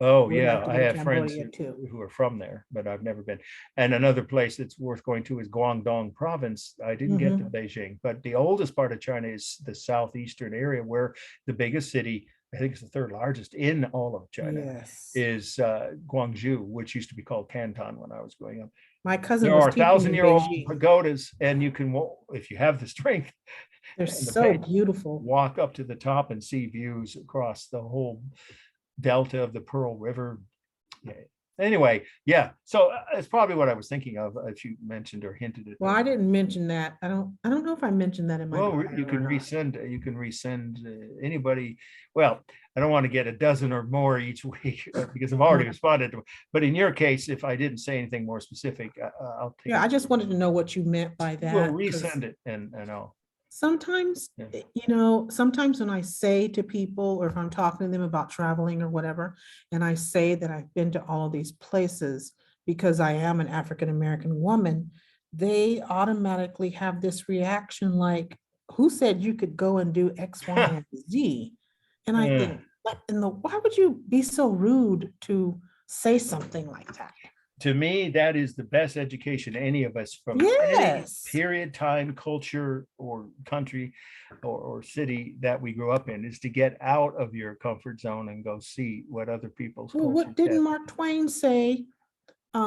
Oh, would like yeah, to I go to have friends Cambodia, too. who are from there, but I've never been. And another place that's worth going to is Guangdong province. I didn't get to Beijing, but the oldest part of China is the southeastern area where the biggest city, I think it's the third largest in all of China, Yes. is Guangzhou, which used to be called Canton when I was growing up. My cousin There was are teaching in 1,000-year-old Beijing. pagodas, and you can, if you have the strength, They're and the so pace, beautiful. walk up to the top and see views across the whole delta of the Pearl River. Yeah. Anyway, yeah. So it's probably what I was thinking of if you mentioned or hinted at. Well, that. I didn't mention that. I don't know if I mentioned that in my. Well, bio you or can not. resend. You can resend anybody. Well, I don't want to get a dozen or more each week because I've already responded to it. But in your case, if I didn't say anything more specific, I'll take. Yeah, it. I just wanted to know what you meant by that. We'll 'cause resend it and I'll. Sometimes, Yeah. sometimes when I say to people, or if I'm talking to them about traveling or whatever, and I say that I've been to all these places because I am an African-American woman, they automatically have this reaction like, who said you could go and do X, Y, and Z? And I Yeah. think, why would you be so rude to say something like that? To me, that is the best education any of us from Yes. any period, time, culture, or country or city that we grew up in is to get out of your comfort zone and go see what other people's Well, what cultures didn't have. Mark Twain say?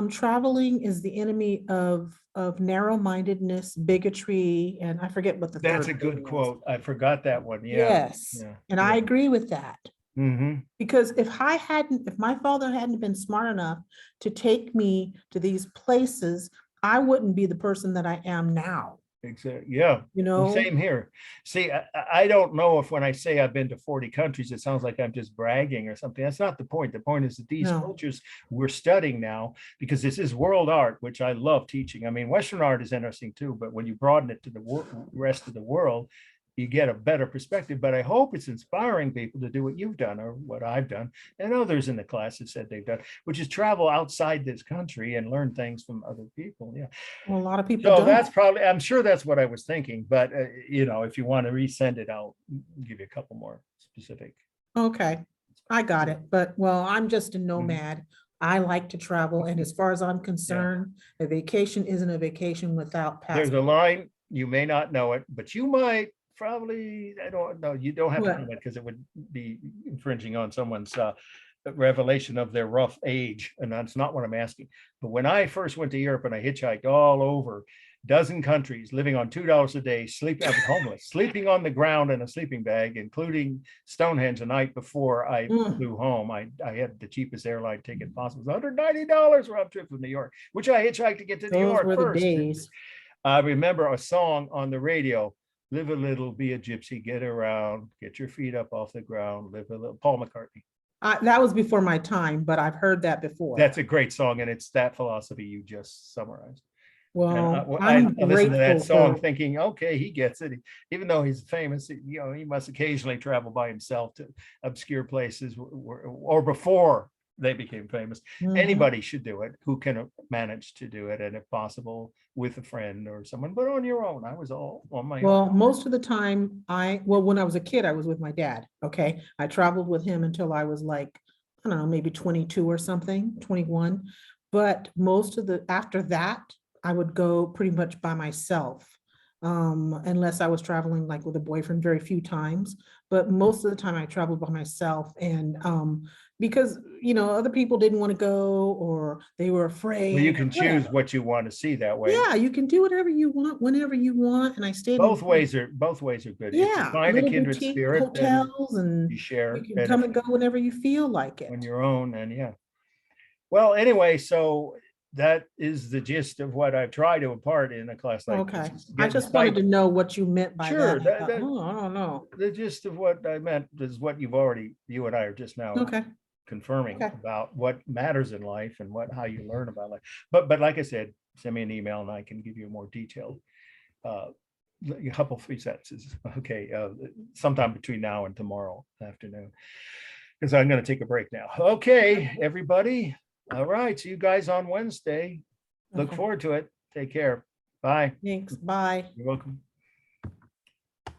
Traveling is the enemy of narrow-mindedness, bigotry, and I forget what the That's third a good thing was. quote. I forgot that one. Yeah. Yes, Yeah. and I agree with that. Mm-hmm. Because if my father hadn't been smart enough to take me to these places, I wouldn't be the person that I am now. exactly. Yeah. you And know? same here. See, I don't know if when I say I've been to 40 countries, it sounds like I'm just bragging or something. That's not the point. The point is that these No. cultures we're studying now, because this is world art, which I love teaching. I mean, Western art is interesting too, but when you broaden it to the rest of the world, you get a better perspective. But I hope it's inspiring people to do what you've done or what I've done, and others in the class have said they've done, which is travel outside this country and learn things from other people. Yeah. Well, a lot of people So don't. that's probably, I'm sure that's what I was thinking, but you know, if you want to resend it, I'll give you a couple more specific. Okay, I got it. But, well, I'm just a nomad. I like to travel. And as far as I'm concerned, a vacation isn't a vacation without There's a passport. line, you may not know it, but you might probably, I don't know, you don't have to What? comment because it would be infringing on someone's revelation of their rough age, and that's not what I'm asking. But when I first went to Europe and I hitchhiked all over dozen countries, living on $2 a day, sleeping, I was homeless, sleeping on the ground in a sleeping bag, including Stonehenge the night before I Mm. flew home. I had the cheapest airline ticket possible. It was $190 round trip from New York, which I hitchhiked to get to New Those York were the first. days. I remember a song on the radio, live a little, be a gypsy, get around, get your feet up off the ground, live a little, Paul McCartney. That was before my time, but I've heard that before. That's a great song, and it's that philosophy you just summarized. And Well, I I'm listened to that grateful song for, thinking, okay, he gets it. Even though he's famous, you know, he must occasionally travel by himself to obscure places or before they became famous. Mhm. Anybody should do it who can manage to do it, and if possible, with a friend or someone, but on your own. I was all on my Well, own. most of the time when I was a kid, I was with my dad. Okay. I traveled with him until I was like, I don't know, maybe 22 or something, 21. But after that, I would go pretty much by myself. Unless I was traveling like with a boyfriend very few times, but most of the time I traveled by myself. And because, other people didn't want to go or they were afraid. Well, you or can choose whatever. what you want to see that way. Yeah, you can do whatever you want, whenever you want. And I stayed in Both ways are good. If you yeah, find a little kindred boutique spirit, then hotels, and you share. you can And come if and go whenever you feel like on it. your own, and yeah. Well, anyway, so that is the gist of what I try to impart in a class like Okay, this. I Get just wanted to insight. know what you meant by Sure, that. I thought, oh, I don't know. the gist of what I meant is what you and I are just now Okay, confirming Okay. about what matters in life and how you learn about life. But like I said, send me an email and I can give you a more detailed a couple, 3 sentences. Okay, sometime between now and tomorrow afternoon, because I'm going to take a break now. Okay, everybody. All right, see you guys on Wednesday. Look Okay. forward to it. Take care. Bye. Thanks, bye. You're welcome.